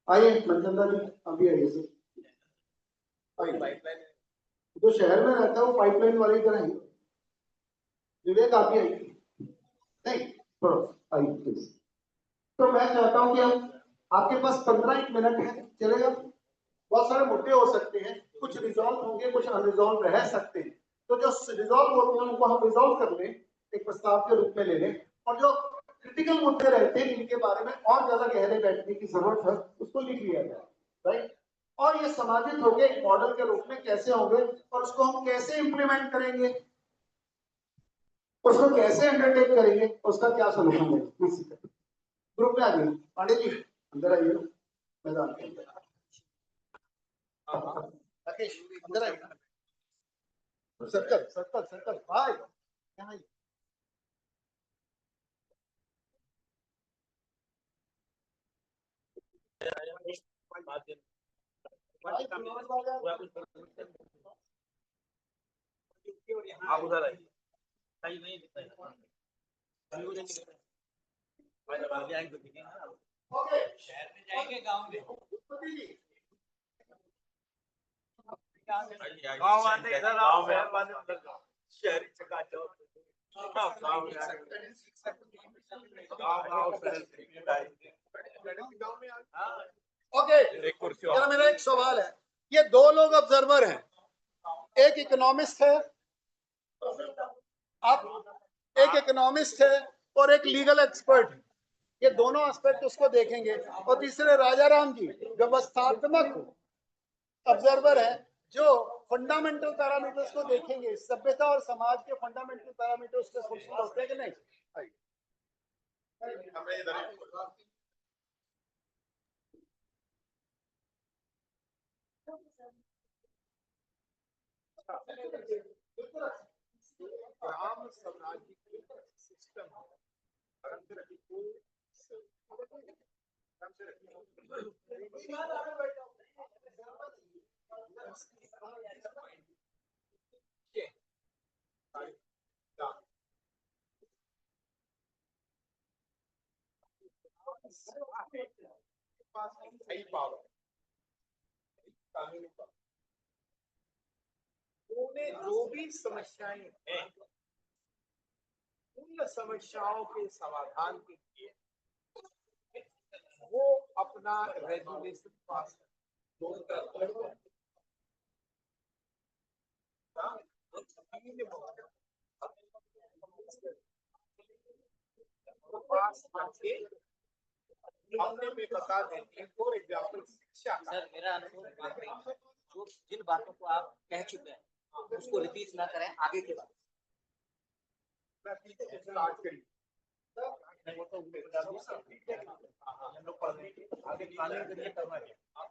आइए, मनचंदा जी अभी आइए सर, आइए। जो शहर में रहता है वो पाइपलाइन वाले की तरह ही। विवेक आप ही आइए। नहीं छोड़ो, आइए प्लीज। तो मैं चाहता हूं कि हम आपके पास 15 मिनट है, चलेगा? बहुत सारे मुद्दे हो सकते हैं, कुछ रिजॉल्व होंगे, कुछ अनरिजॉल्व रह सकते हैं। तो जो रिजॉल्व होते हैं उनको हम रिजॉल्व कर लें, एक प्रस्ताव के रूप में ले लें, और जो क्रिटिकल मुद्दे रहते हैं इनके बारे में और ज्यादा गहरे बैठने की जरूरत है, उसको लिख लिया जाए, राइट? और ये समाजित होंगे एक मॉडल के रूप में कैसे होंगे, और उसको हम कैसे इंप्लीमेंट करेंगे, उसको कैसे अंडरटेक करेंगे, उसका क्या सोल्यूशन है। ग्रुप में आ गए पांडे जी, अंदर आइए मैदान के अंदर। राकेश अंदर आइए, सर्कल सर्कल सर्कल भाई यहाँ आइए। आप उधर आइए, सही नहीं दिखता है। ओके, शहर में जाएंगे गांव में, उत्पत्ति जी गांव वाले इधर आओ, शहर वाले उधर जाओ, शहरी चकाचौंध गांव ओके। जरा मेरा एक सवाल है, ये दो लोग ऑब्जर्वर हैं, एक इकोनॉमिस्ट है, आप एक इकोनॉमिस्ट है और एक लीगल एक्सपर्ट है। ये दोनों एस्पेक्ट उसको देखेंगे। और तीसरे राजा राम जी व्यवस्थात्मक ऑब्जर्वर है, जो फंडामेंटल पैरामीटर्स को देखेंगे, सभ्यता और समाज के फंडामेंटल पैरामीटर्स के फुलफिल होते हैं कि नहीं। ग्राम सामाजिक सिस्टम सही पावर कानूनी पावर, उन्हें जो भी समस्याएं हैं उन समस्याओं के समाधान के लिए वो अपना रेजुलेशन पास पास करके हमने में बता देते हैं। फॉर एग्जाम्पल शिक्षा का, सर मेरा अनुभव जो जिन बातों को आप कह चुके हैं उसको रिपीट ना करें आगे की बात। मैं पीछे से स्टार्ट करी वो तो हम लोग पढ़ने के आगे प्लानिंग करिए करना है आप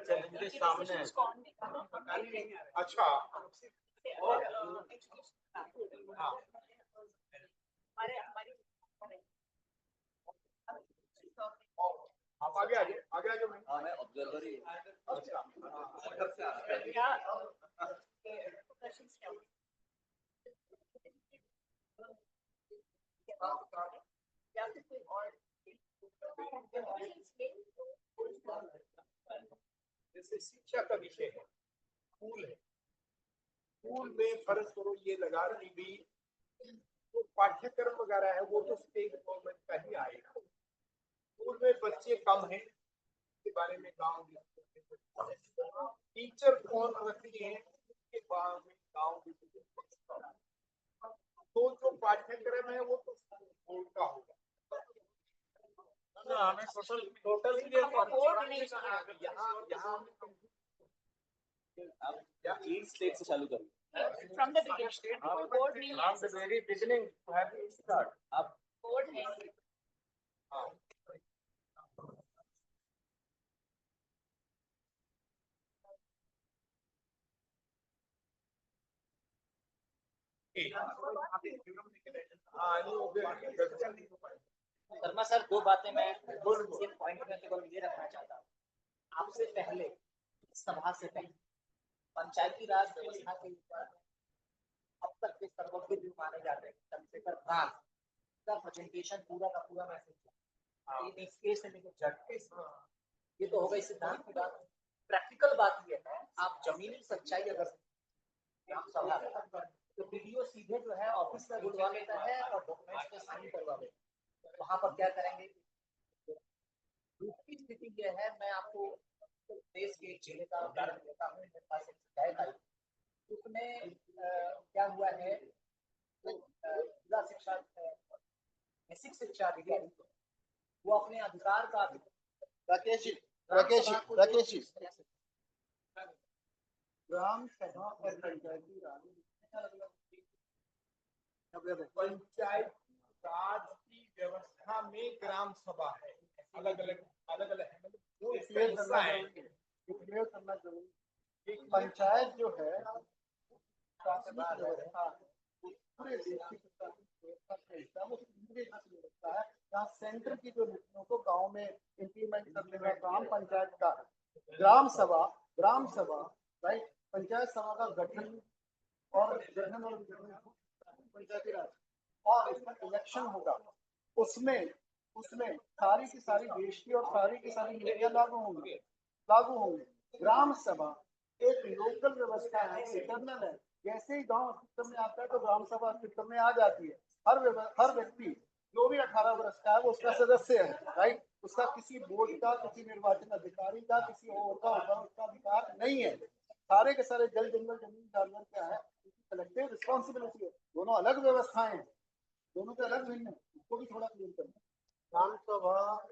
चैलेंजेस सामने है। अच्छा हाँ आप आगे आगे मैं ऑब्जर्वर ही अच्छा जैसे शिक्षा का विषय है, स्कूल है, स्कूल में फर्ज करो ये लगा कि भी तो पाठ्यक्रम वगैरह है वो तो स्टेट गवर्नमेंट का ही आएगा। स्कूल में बच्चे कम हैं, इसके बारे में गांव टीचर कौन रखते हैं उसके बारे में गांव तो जो पाठ्यक्रम है वो तो बोर्ड का होगा। हमें टोटल आप लीड स्टेट से चालू करें। From the beginning, board means from the very beginning to have to start. आप board means शर्मा सर दो बातें मैं इस पॉइंट में केवल ये रखना चाहता हूँ। आपसे पहले सभा से पहले पंचायती राज व्यवस्था के ऊपर अब तक के सर्वज्ञ जो माने जाते हैं चंद्रशेखर राज का प्रेजेंटेशन पूरा का पूरा मैसेज केस से लेकर जज, ये तो हो गई सिद्धांत की बात। प्रैक्टिकल बात ये है, आप जमीनी सच्चाई अगर सभा तो वीडियो सीधे जो है ऑफिस में बुलवा लेता है और डॉक्यूमेंट्स पे साइन करवा लेता है। वहां पर क्या करेंगे? दूसरी स्थिति यह है, मैं आपको देश के एक जिले का उदाहरण देता हूँ। मेरे पास एक शिकायत आई, उसमें क्या हुआ है, तो जिला शिक्षा बेसिक शिक्षा अधिकारी वो अपने अधिकार का राकेश जी, ग्राम सभा और पंचायती राज पंचायत राज की व्यवस्था में ग्राम सभा है, अलग अलग क्लियर करना जरूरी। पंचायत जो है शासनिक व्यवस्था पूरे देश की व्यवस्था का हिस्सा, वो केंद्रीय व्यवस्था है। जहाँ सेंटर की जो नीतियों को गांव में इम्प्लीमेंट करने का काम पंचायत का, ग्राम सभा राइट, पंचायत सभा का गठन और पंचायती राज, और इसमें इलेक्शन होगा, उसमें सारी की सारी देश की और सारी की सारी नीतियां लागू होंगी। ग्राम सभा एक लोकल व्यवस्था है, इंटरनल है। जैसे ही गांव अस्तित्व में आता है तो ग्राम सभा अस्तित्व में आ जाती है। हर व्यक्ति जो भी 18 वर्ष का है वो उसका सदस्य है, राइट। उसका किसी बोर्ड का, किसी निर्वाचन अधिकारी का, किसी और का उसका अधिकार नहीं है। सारे के सारे जल जंगल जमीन जानवर क्या है, कलेक्टिव रिस्पॉन्सिबिलिटी है। दोनों अलग व्यवस्थाएं हैं, दोनों के अलग भिन्न है, इसको भी थोड़ा क्लियर करना। ग्राम सभा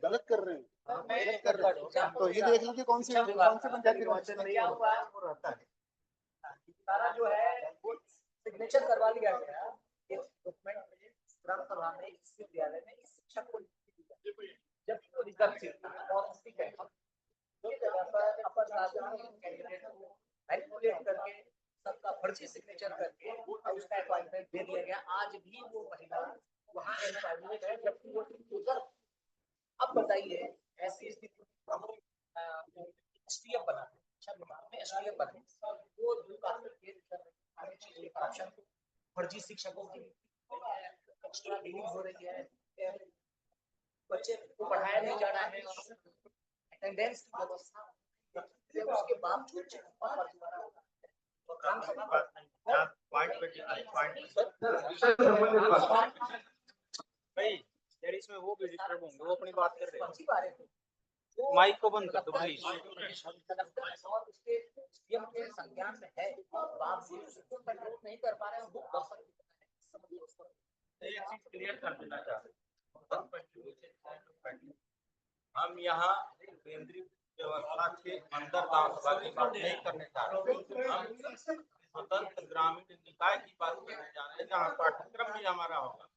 गलत कर रहे हैं, तो ये देख लीजिए कौन से पंचायती राज क्या हुआ सारा जो है वो सिग्नेचर करवा लिया गया इस डॉक्यूमेंट में, ग्राम सभा में, इस विद्यालय में, इस शिक्षक को जब वो रिजल्ट था और उसकी अपर शासन कैंडिडेट को मैनिपुलेट करके सबका फर्जी सिग्नेचर करके और उसका अपॉइंटमेंट दे दिया गया। आज भी वो महिला वहाँ एम्प्लॉयमेंट है, जबकि वो टीचर। अब बताइए ऐसी स्थिति एसटीएफ बना, शिक्षा विभाग में एसटीएफ बने, वो जो करप्शन, फर्जी शिक्षकों की एक्स्ट्रा डीलिंग हो रही है, बच्चे को पढ़ाया नहीं जा रहा है, अटेंडेंस की व्यवस्था, उसके बावजूद इसमें वो भी डिस्टर्ब होंगे, वो अपनी बात कर रहे हैं। माइक को बंद कर दो प्लीज। और उसके सीएम के संज्ञान में है, बावजूद उसको कंट्रोल नहीं कर पा रहे हैं। एक चीज क्लियर कर देना चाहते हैं, हम यहाँ केंद्रीय व्यवस्था के अंदर गांव सभा की बात नहीं करने जा रहे, हम स्वतंत्र ग्रामीण निकाय की बात करने जा रहे हैं, जहाँ पाठ्यक्रम भी हमारा होगा,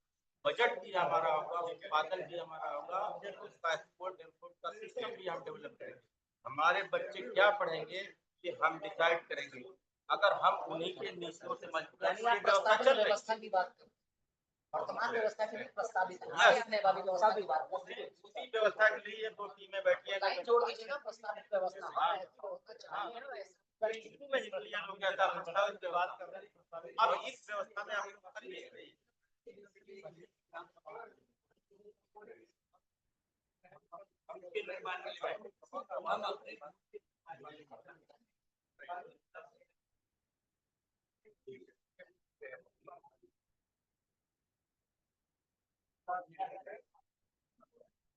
बजट भी हमारा होगा, उत्पादन भी हमारा होगा, उसका एक्सपोर्ट इम्पोर्ट का सिस्टम भी हम डेवलप करेंगे। हमारे बच्चे क्या पढ़ेंगे ये हम डिसाइड करेंगे। अगर हम उन्हीं के नीतियों से व्यवस्था की बात करें, वर्तमान व्यवस्था के लिए प्रस्तावित है वाली व्यवस्था की बात करें, उसी व्यवस्था के लिए 2 टीमें बैठी है, लाइन जोड़ दीजिए ना, प्रस्तावित व्यवस्था बात कर रहे हैं। अब इस व्यवस्था में आप करिए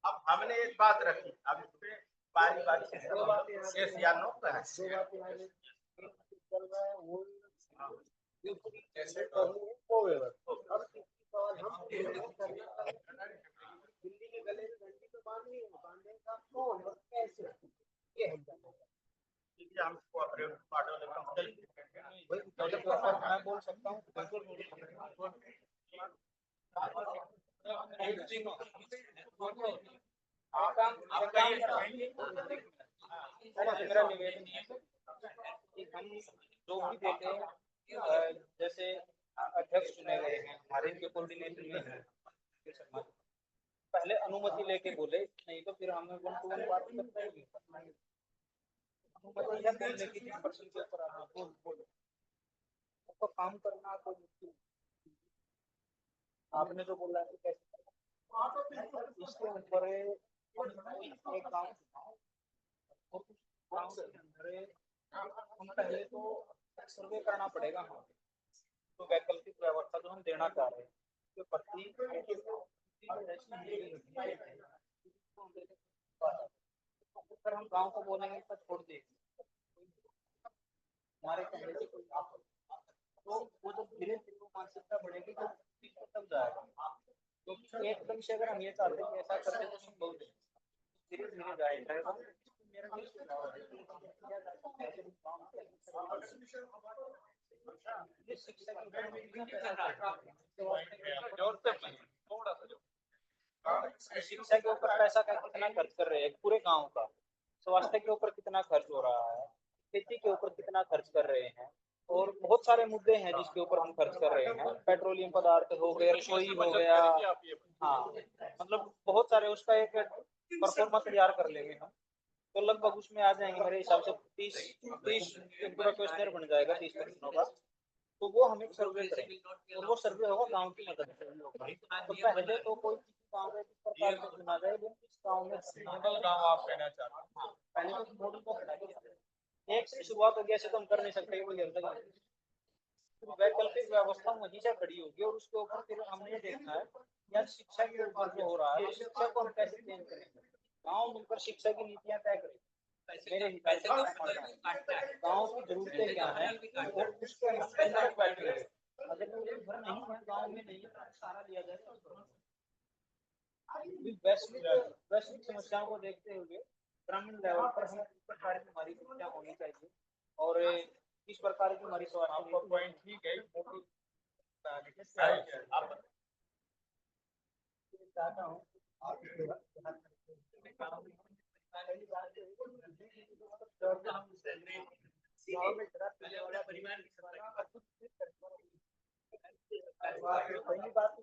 अब हमने एक बात रखी, अब इस पे बारी बारी से यस या नो का है। कैसे वो व्यवस्था हम दिल्ली के गले में घंटी तो बांधने का कौन और कैसे, ये है हम कोऑपरेटिव पार्ट वाले मैं बोल सकता हूँ मेरा निवेदन है कि हम जो भी देते हैं, जैसे अध्यक्ष चुने गए हैं हमारे के कोऑर्डिनेटर में है, पहले अनुमति लेके बोले, नहीं तो फिर हमें 1-to-1 बात करते हैं। अनुमति है बोलने की, जिस पर्सन के ऊपर आना बोल तो काम करना तो मुश्किल। आपने जो बोला है कैसे इसके ऊपर एक काम गाँव के अंदर हम पहले तो सर्वे करना पड़ेगा हमें, तो वैकल्पिक व्यवस्था जो हम देना चाह रहे हैं तो प्रति अगर हम गांव को बोलेंगे तो छोड़ देंगे हमारे कहने से कोई तो वो जब धीरे धीरे मानसिकता बढ़ेगी तो तब जाएगा। तो एकदम से अगर हम ये चाहते हैं कि ऐसा करते तो संभव नहीं, धीरे धीरे जाएगा। मेरा ये सुझाव है ये शिक्षा शिक्षा के ऊपर पैसा कितना खर्च कर रहे हैं पूरे गांव का, स्वास्थ्य के ऊपर कितना खर्च हो रहा है, खेती के ऊपर कितना खर्च कर रहे हैं, और बहुत सारे मुद्दे हैं जिसके ऊपर हम खर्च कर रहे हैं। पेट्रोलियम पदार्थ हो गए, रसोई हो गया, हाँ मतलब बहुत सारे, उसका एक परफॉर्मा तैयार कर लेंगे हम तो लगभग उसमें आ जाएंगे मेरे हिसाब से 30 पूरा क्वेश्चनर बन जाएगा 30 प्रश्नों का। तो वो हम एक सर्वे करेंगे और वो सर्वे होगा गांव की मदद से। तो पहले तो कोई गांव में किस प्रकार से चुना जाए, इस गांव में मॉडल गांव आप कहना चाहते हैं? हाँ, पहले तो मॉडल को एक से शुरुआत हो गया से तो हम कर नहीं सकते कोई जब तक वैकल्पिक व्यवस्था वहीं से खड़ी होगी और उसके ऊपर फिर हमने देखना है यार शिक्षा के ऊपर जो हो रहा है शिक्षा को हम कैसे चेंज करेंगे। गांव मिलकर शिक्षा की नीतियां तय करें। मेरे हिसाब से गांव की जरूरतें क्या है और उसके अनुसार बैठे अगर वो घर नहीं है गांव में नहीं है सारा लिया जाए। वैश्विक समस्याओं को देखते हुए ग्रामीण लेवल पर हम किस प्रकार की हमारी शिक्षा होनी चाहिए और किस प्रकार की हमारी स्वास्थ्य पॉइंट ठीक है चाहता हूँ पहली बात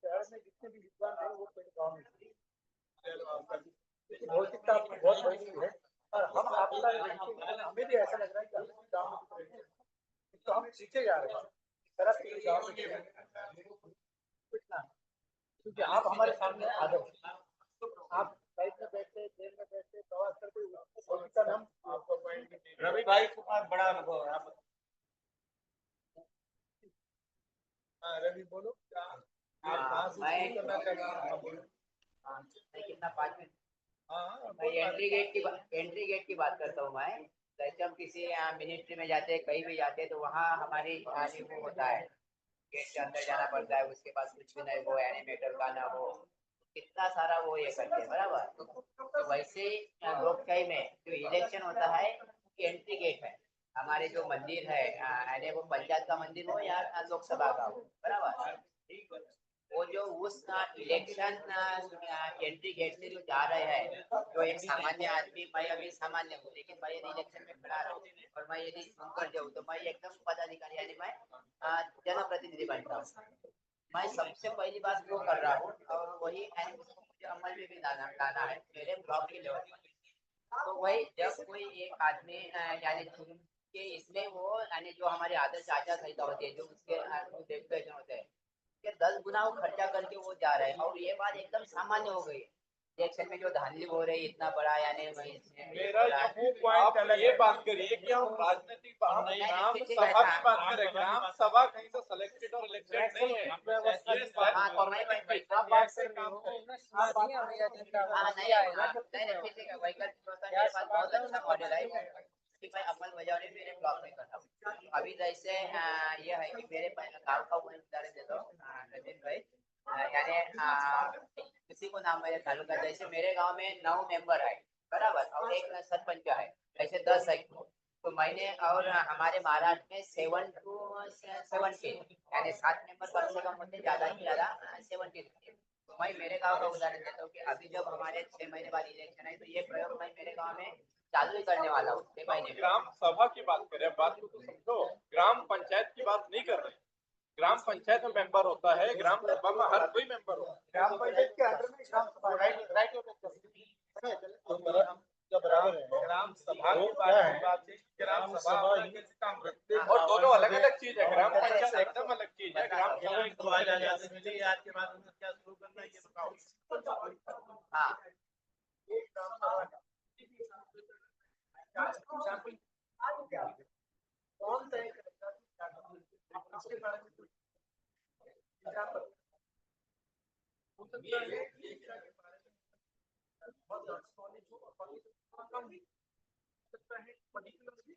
शहर में जितने भी विद्वान है वो गाँव में भौतिकता बहुत बड़ी है और हम आपका हमें भी ऐसा लग रहा है कि हम गाँव तो हम सीखे जा रहे हैं तरफ के गाँव में क्योंकि आप हमारे सामने आदर्श आप साइड में बैठे जेल में बैठे प्रवास करते हम आपको रवि भाई के पास बड़ा अनुभव है। आप रवि बोलो क्या कितना 5 मिनट एंट्री गेट की बात करता हूँ मैं। जैसे हम किसी मिनिस्ट्री में जाते हैं कहीं भी जाते हैं तो वहाँ हमारी वो होता है गेट के अंदर जाना पड़ता है, उसके पास कुछ भी नहीं हो एनिमेटर का ना हो कितना सारा वो ये करते हैं बराबर। तो वैसे लोकशाही में जो इलेक्शन होता है एंट्री गेट है। हमारे जो मंदिर है यानी वो पंचायत का मंदिर हो या लोकसभा का हो बराबर, वो जो उस इलेक्शन एंट्री गेट से जो जा रहे हैं जो एक सामान्य आदमी, मैं अभी सामान्य हूँ लेकिन मैं यदि इलेक्शन में खड़ा रहूँ और मैं यदि चुनकर जाऊँ तो मैं एकदम पदाधिकारी यानी मैं जनप्रतिनिधि बनता हूँ। मैं सबसे पहली बात वो कर रहा हूँ और वही मुझे अमल में भी लाना है मेरे ब्लॉक के लेवल पर। तो वही जब कोई एक आदमी यानी चुन के इसमें वो यानी जो हमारे आदर्श आचार संहिता होती है जो उसके डेक्लेरेशन होते हैं 10 गुना वो खर्चा करके वो जा रहे हैं और ये बात एकदम सामान्य हो गई। इलेक्शन में जो धांधली हो रही इतना बड़ा यानी मेरा ये पॉइंट अलग ये बात करिए कि हम राजनीतिक ग्राम सभा की बात करें। ग्राम सभा कहीं से सिलेक्टेड और इलेक्टेड नहीं है। हाँ तो मैं आप बात कर रहे हो मेरे पास बहुत अच्छा मॉडल है कि मैं अमल बजावनी मेरे ब्लॉक में करता हूँ। अभी जैसे ये है कि मेरे गाँव का उदाहरण देता हूँ रंजन भाई, यानी किसी को नाम मेरे तालुका जैसे मेरे गांव में 9 मेंबर है बराबर और एक सरपंच है ऐसे 10 है। तो मैंने और हमारे महाराष्ट्र में 7 to 17 यानी 7 मेंबर कम से कम होते ज्यादा से ज्यादा 17। तो मैं मेरे गांव का उदाहरण देता हूँ कि अभी जब हमारे 6 महीने बाद इलेक्शन है तो ये प्रयोग मैं मेरे गाँव में चालू ही करने वाला हूँ 6 महीने में। ग्राम सभा की बात करें, बात को तो समझो, ग्राम पंचायत की बात नहीं कर रहे। ग्राम पंचायत में मेंबर होता है, ग्राम सभा में हर कोई मेंबर होता है। ग्राम पंचायत के अंदर में ग्राम सभा बराबर है। ग्राम सभा की बात है, ग्राम सभा काम रखते हैं और दोनों अलग अलग चीज है। ग्राम पंचायत एकदम अलग चीज है। ग्राम सभा एक आज के बाद क्या शुरू करना है ये बताओ। हाँ सैंपल कौन तय करेगा कि क्या करना है? इसके बारे में कुछ एग्जाम्पल हो सकता है कि शिक्षा के बारे में बहुत ज्यादा नॉलेज हो और बाकी थोड़ा कम भी हो सकता है पर्टिकुलरली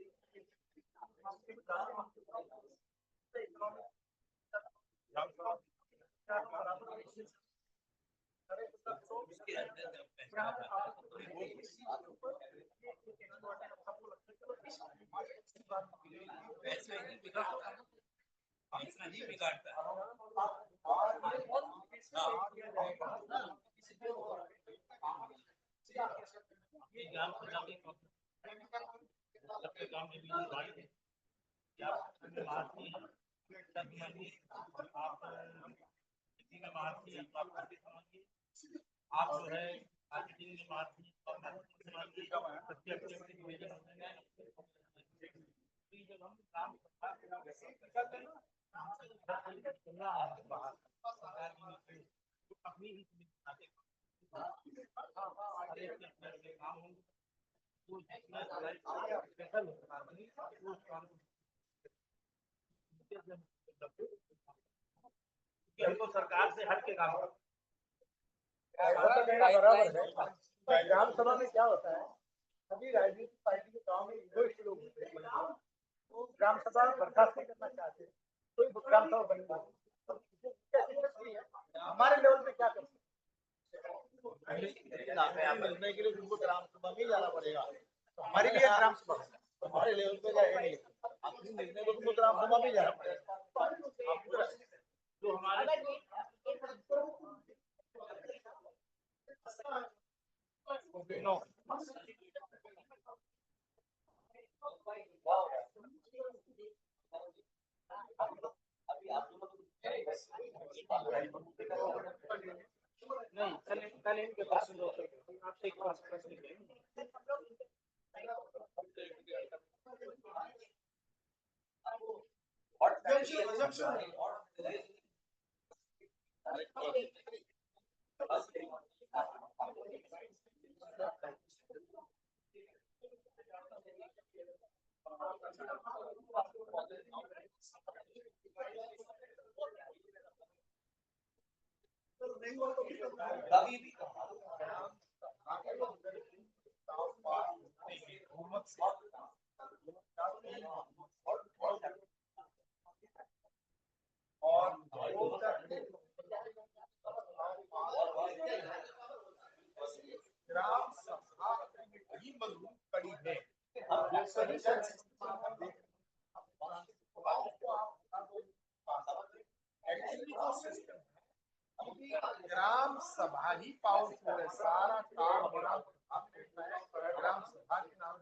आप जो है मार्केटिंग में मार्केटिंग जब हम काम अपनी ही काम हमको सरकार से हट के काम बराबर है। ग्राम सभा में क्या होता है, सभी राजनीतिक पार्टी के गांव में इगोइस्ट लोग होते हैं, वो ग्राम सभा बर्खास्त नहीं करना चाहते, कोई ग्राम सभा बनी हमारे लेवल पे क्या करते मिलने के लिए तुमको ग्राम सभा में जाना पड़ेगा। तो हमारी भी एक ग्राम सभा है, हमारे लेवल पे जाएगा अपनी मिलने को तुमको ग्राम सभा में जाना पड़ेगा। जो हमारे नहीं कल इनके पास आपसे एक प्रश्न ग्राम सभा ही मजबूत कड़ी है जो सही ग्राम सभा ही पावरफुल है, सारा काम ग्राम सभा करता है, ग्राम सभा के नाम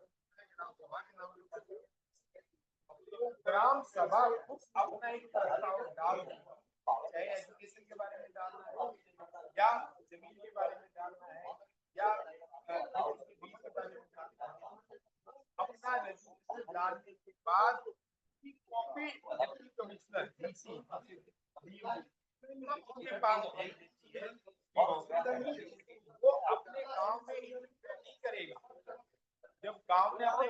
ग्राम सभा खुद अपना एक प्रस्ताव डाल, चाहे एजुकेशन के बारे में डालना है या जमीन के बारे में डालना है या बीज के बारे में डालना है, अपना रेजोल्यूशन डालने के बाद कॉपी डिप्टी कमिश्नर डीसी के पास भेज देती है, वो अपने गांव में नहीं करेगा। जब गांव में अपने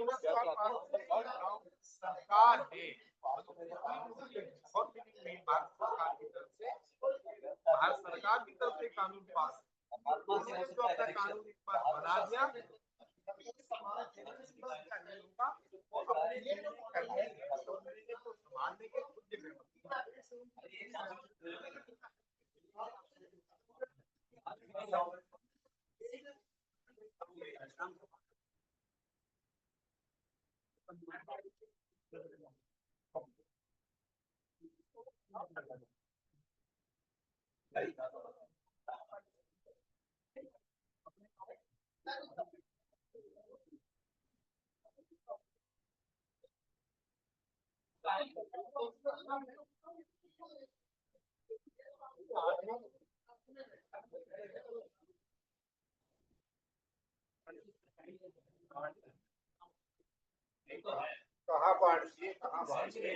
गांव सरकार है भारत सरकार की तरफ से कानून पास, उसको अपना कानून एक बार बना दिया, वो अपने करने को संभालने के खुद कहाँ बांटिए कहाँ बांटिए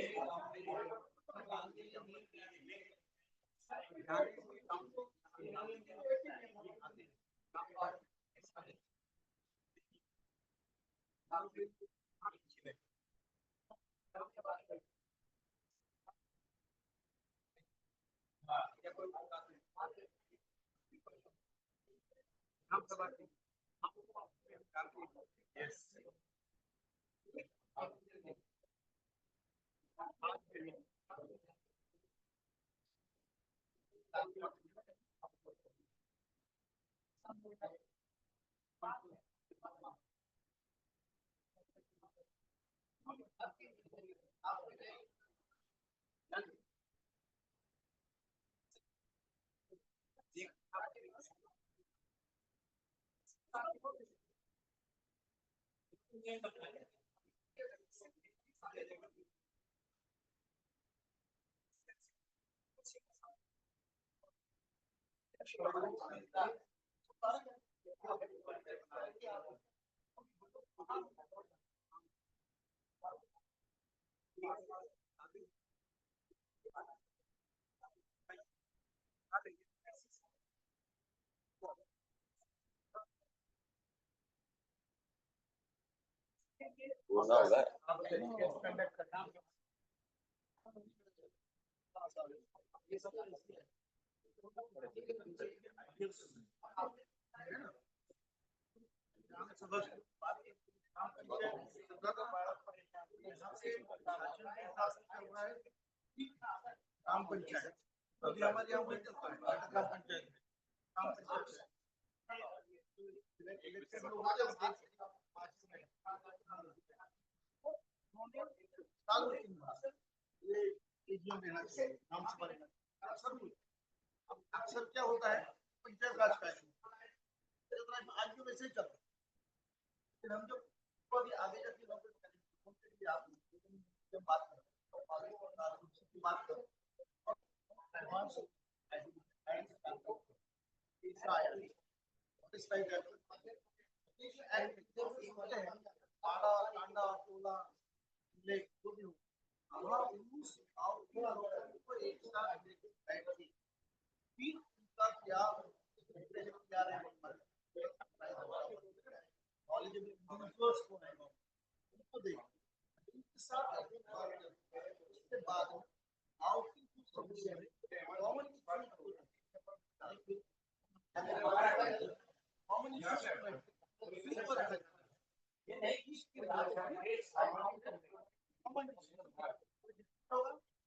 ग्राम पंचायत अभी हमारे यहाँ वही चलता है, ग्राम पंचायत ग्राम पंचायत इलेक्टेड लोग होते हैं, साल में 3 बार ये एजीएम लेना चाहिए, ग्राम सभा लेना चाहिए। अक्सर क्या होता है, पंचायत राज का आज भी वैसे ही चलता है, फिर हम जब अभी आगे जाके आप जब बात करें बात करो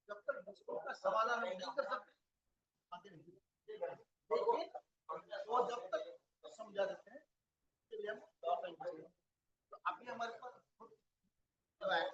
जब तक उसका समाधान हम नहीं कर सकते वो जब तक समझा देते हैं तो अभी हमारे पास ग्राम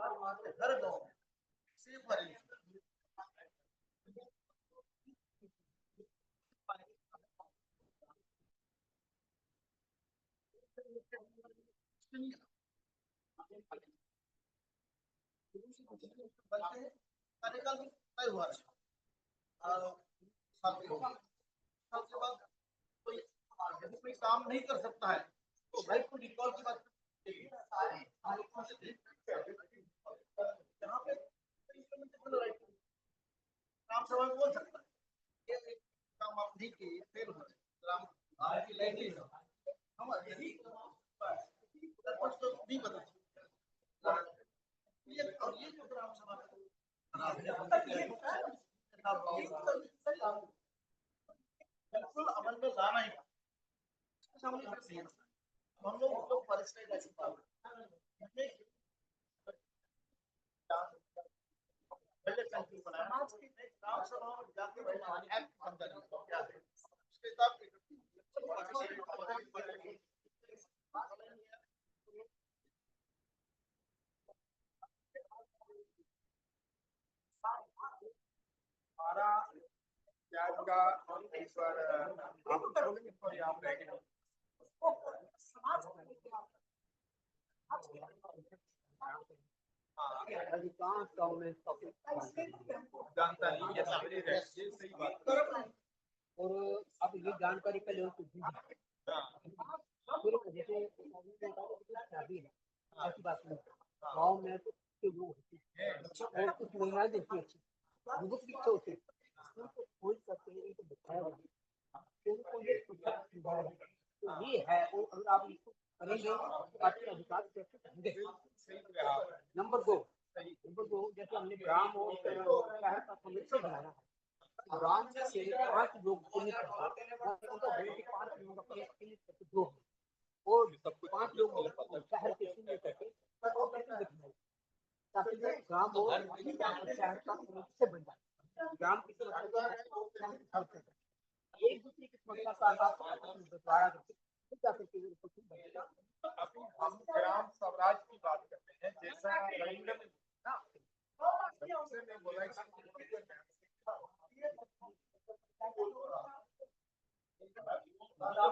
सभा हर गाँव सिर्फ कार्यकाल तय हुआ है, साल के बाद कोई यदि कोई काम नहीं कर सकता है तो राइट टू रिकॉल की बात यहाँ पे ग्राम सभा में बोल सकता है ये काम आप नहीं किए फेल हो ग्राम की लाइन नहीं हम यही सरपंच को नहीं बता ये जो ग्राम सभा बिल्कुल अमल में लाना ही हम लोग परिस्थिति ऐसी ग्राम सभा में जाके एक्ट बनता है उसके साथ हमारा प्याज का इस बार आप अधिकांश गाँव में जानता नहीं ये सामने रह ये सही बात है। और अब ये जानकारी पहले उनको दी पूरे जैसे शादी है ऐसी बात नहीं गाँव में तो कुछ लोग होते हैं और कुछ महिलाएं देखती अच्छी युवक पीछे होते हैं उनको खोज करते हैं इनको दिखाया उनको ये सुविधा है तो ये है और अगर आप इसको करेंगे तो आपके अधिकार कैसे करेंगे। नंबर दो जैसे हमने ग्राम और शहर का समिति बनाया है ग्राम से 5 लोग चुनित करते हैं उनका वोट 5 लोगों का चुनित करके दो और 5 लोग शहर के चुनित करके ताकि ग्राम और शहर का समिति से बन जाए ग्राम की समस्या एक दूसरे की समस्या का बंटवारा करके हम ग्राम स्वराज की बात करते हैं जैसा रविंद्र ने ना रविंद्र ने बोला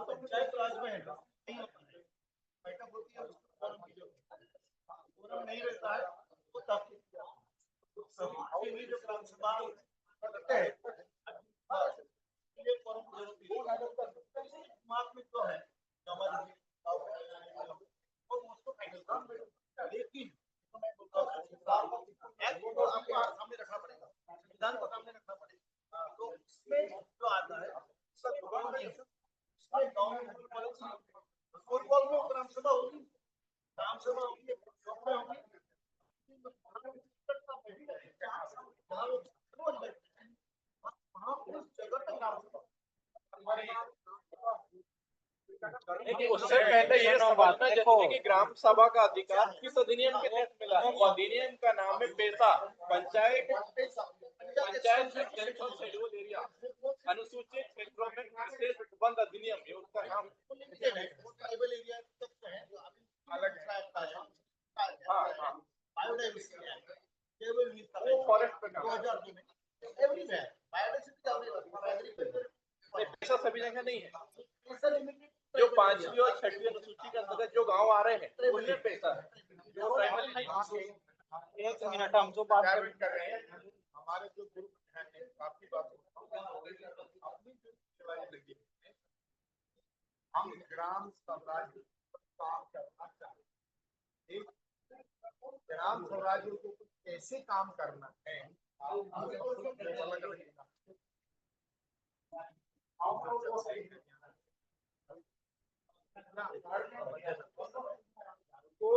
पंचायत राज में है बैठक होती है फोरम नहीं रहता है वो तब जो ग्राम सभा करते हैं ये फोरम की जरूरत है दिमाग में तो है हमारे वो उसको लेकिन आपको सामने रखना पड़ेगा संविधान को सामने रखना पड़ेगा तो उसमें जो आता है ग्राम सभा होगी उससे पहले ये सवाल था जैसे कि ग्राम सभा का अधिकार किस अधिनियम के तहत मिला है वो अधिनियम का नाम है पेशा पंचायत शेड्यूल एरिया अनुसूचित क्षेत्रों में विशेष प्रतिबंध अधिनियम है उसका नाम ट्राइबल एरिया अलग पेशा सभी जगह नहीं है जो 5वीं और 6वीं अनुसूची के अंतर्गत जो गांव आ रहे हैं उनमें पैसा है जो ट्राइबल नहीं। एक मिनट हम जो बात कर रहे हैं हमारे जो ग्रुप हैं काफी बात अपनी जो लगी हम ग्राम स्वराज काम करना चाहते हैं ग्राम स्वराज को कैसे काम करना है तो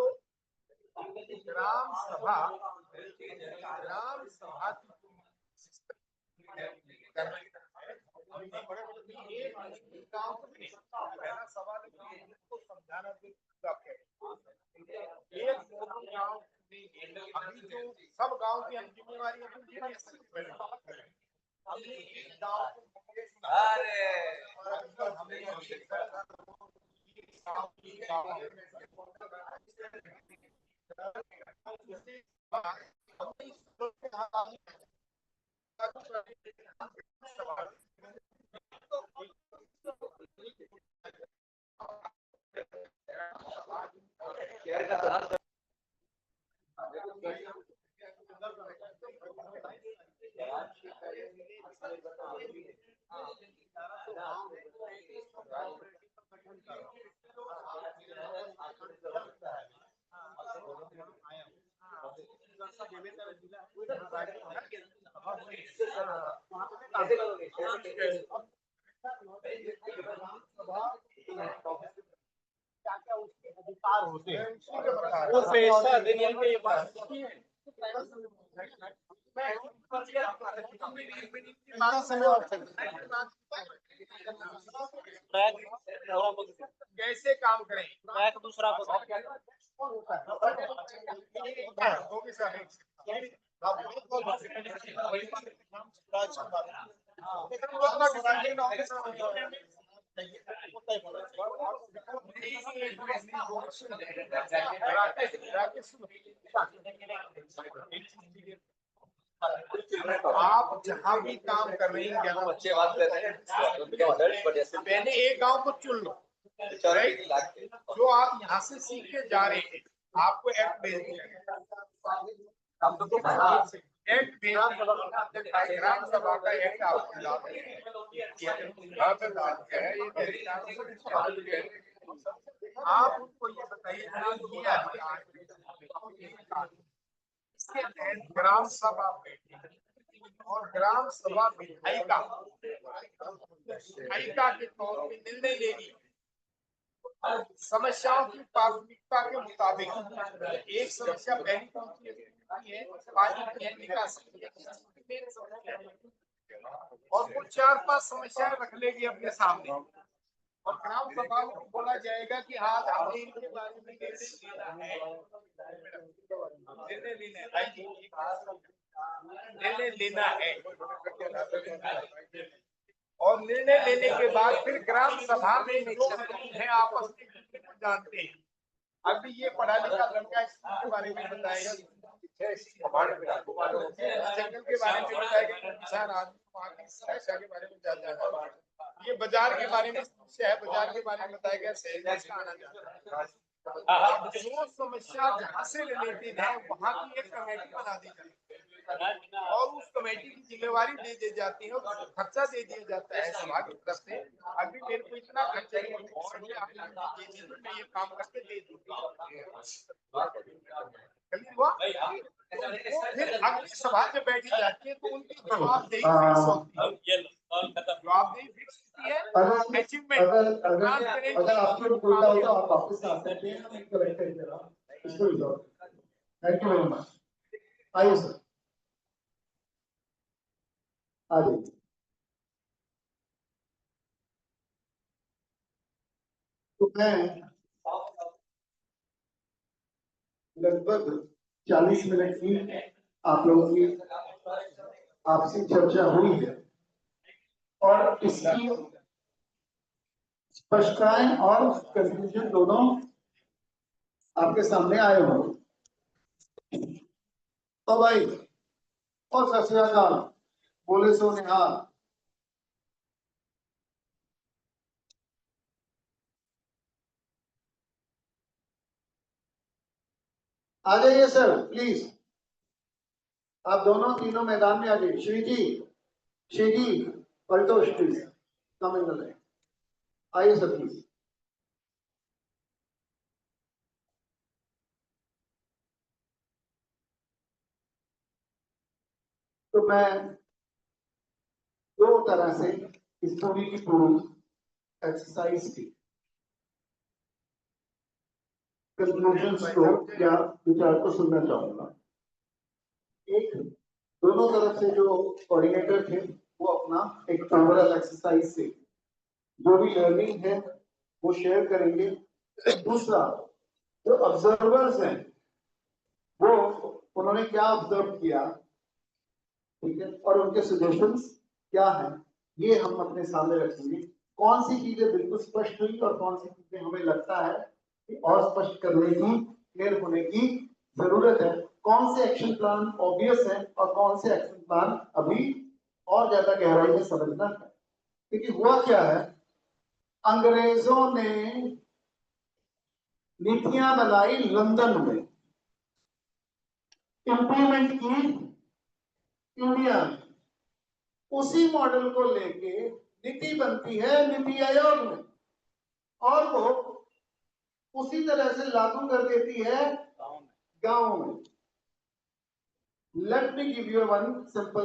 ग्राम सभा पहला सवाल को समझाना अभी जो सब गांव की हम जिम्मेवारी क्या उसके अधिकार होते हैं वो पेशा अधिनियम के कैसे काम करें दूसरा आप जहाँ भी काम कर रहे हैं बच्चे बात कर रहे हैं पहले एक गांव को चुन लो जो आप यहाँ से सीख के जा रहे हैं आपको एक्ट भेज दिया गया। एक्ट भेज ग्राम सभा का एक्ट आपको ला है, आप उनको ये बताइए ये अधिकार इसके तहत ग्राम सभा बैठी और ग्राम सभा विधायिका के तौर पे निर्णय लेगी समस्याओं की प्राथमिकता के मुताबिक। एक समस्या पहली कौन सी है, पानी की निकासी, और वो 4-5 समस्याएं रख लेगी अपने सामने और ग्राम सभा को बोला जाएगा कि आज हमें इनके बारे में निर्णय लेना है और निर्णय लेने के बाद फिर ग्राम सभा में जो है आपस में जानते हैं। अभी ये पढ़ा लिखा लड़का के बारे में बताएगा, जंगल के बारे में बताएगा, किसान आदमी वहाँ की समस्या के बारे में जाता है, ये बाजार के बारे में समस्या है, बाजार के बारे में बताएगा, शहर में इसका आना जाता है। जो समस्या जहाँ से रिलेटेड है वहाँ की एक कमेटी बना दी जाती है और उस कमेटी की जिम्मेवारी दे दी जाती है और खर्चा दे दिया जाता है सभा की तरफ से। अभी मेरे को इतना खर्चा है, मैं ये काम करके दे दूंगा। फिर अगली सभा में बैठी जाती है तो उनकी जवाबदेही फिक्स होती है, जवाबदेही फिक्स होती है। अगर आपको कोई डाउट हो आप वापस आ सकते हैं, हम करेक्ट कर देना इसको resolve. Thank you very much. आइए सर, आ जाइए। तो मैं लगभग 40 मिनट की आप लोगों की आपसी चर्चा हुई है और इसकी स्पष्टताएं और कंक्लूजन दोनों आपके सामने आए होंगे। तो भाई और सत श्री अकाल, बोले सो निहाल। आ जाइए सर प्लीज, आप दोनों तीनों मैदान में आ जाइए। Shri ji Paltosh please come in the line. आइए सर प्लीज। तो मैं दो तरह से इस पूरी की पूरी एक्सरसाइज की कंक्लूजन्स को या विचार को सुनना चाहूंगा। एक, दोनों तरफ से जो कोऑर्डिनेटर थे वो अपना एक ओवरऑल एक्सरसाइज से जो भी लर्निंग है वो शेयर करेंगे। दूसरा, जो ऑब्जर्वर्स हैं वो उन्होंने क्या ऑब्जर्व किया, ठीक है, और उनके सजेशंस क्या हैं, ये हम अपने सामने रखेंगे। कौन सी चीजें बिल्कुल स्पष्ट हुई और कौन सी चीजें हमें लगता है कि और स्पष्ट करने की, क्लियर होने की जरूरत है। कौन से एक्शन प्लान ऑब्वियस है और कौन से एक्शन प्लान अभी और ज्यादा गहराई में समझना है। क्योंकि हुआ क्या है, अंग्रेजों ने नीतियां बनाई लंदन में, इंप्लीमेंट की इंडिया में, उसी मॉडल को लेके नीति बनती है नीति आयोग में और वो उसी तरह से लागू कर देती है गांव में। Let me give you one simple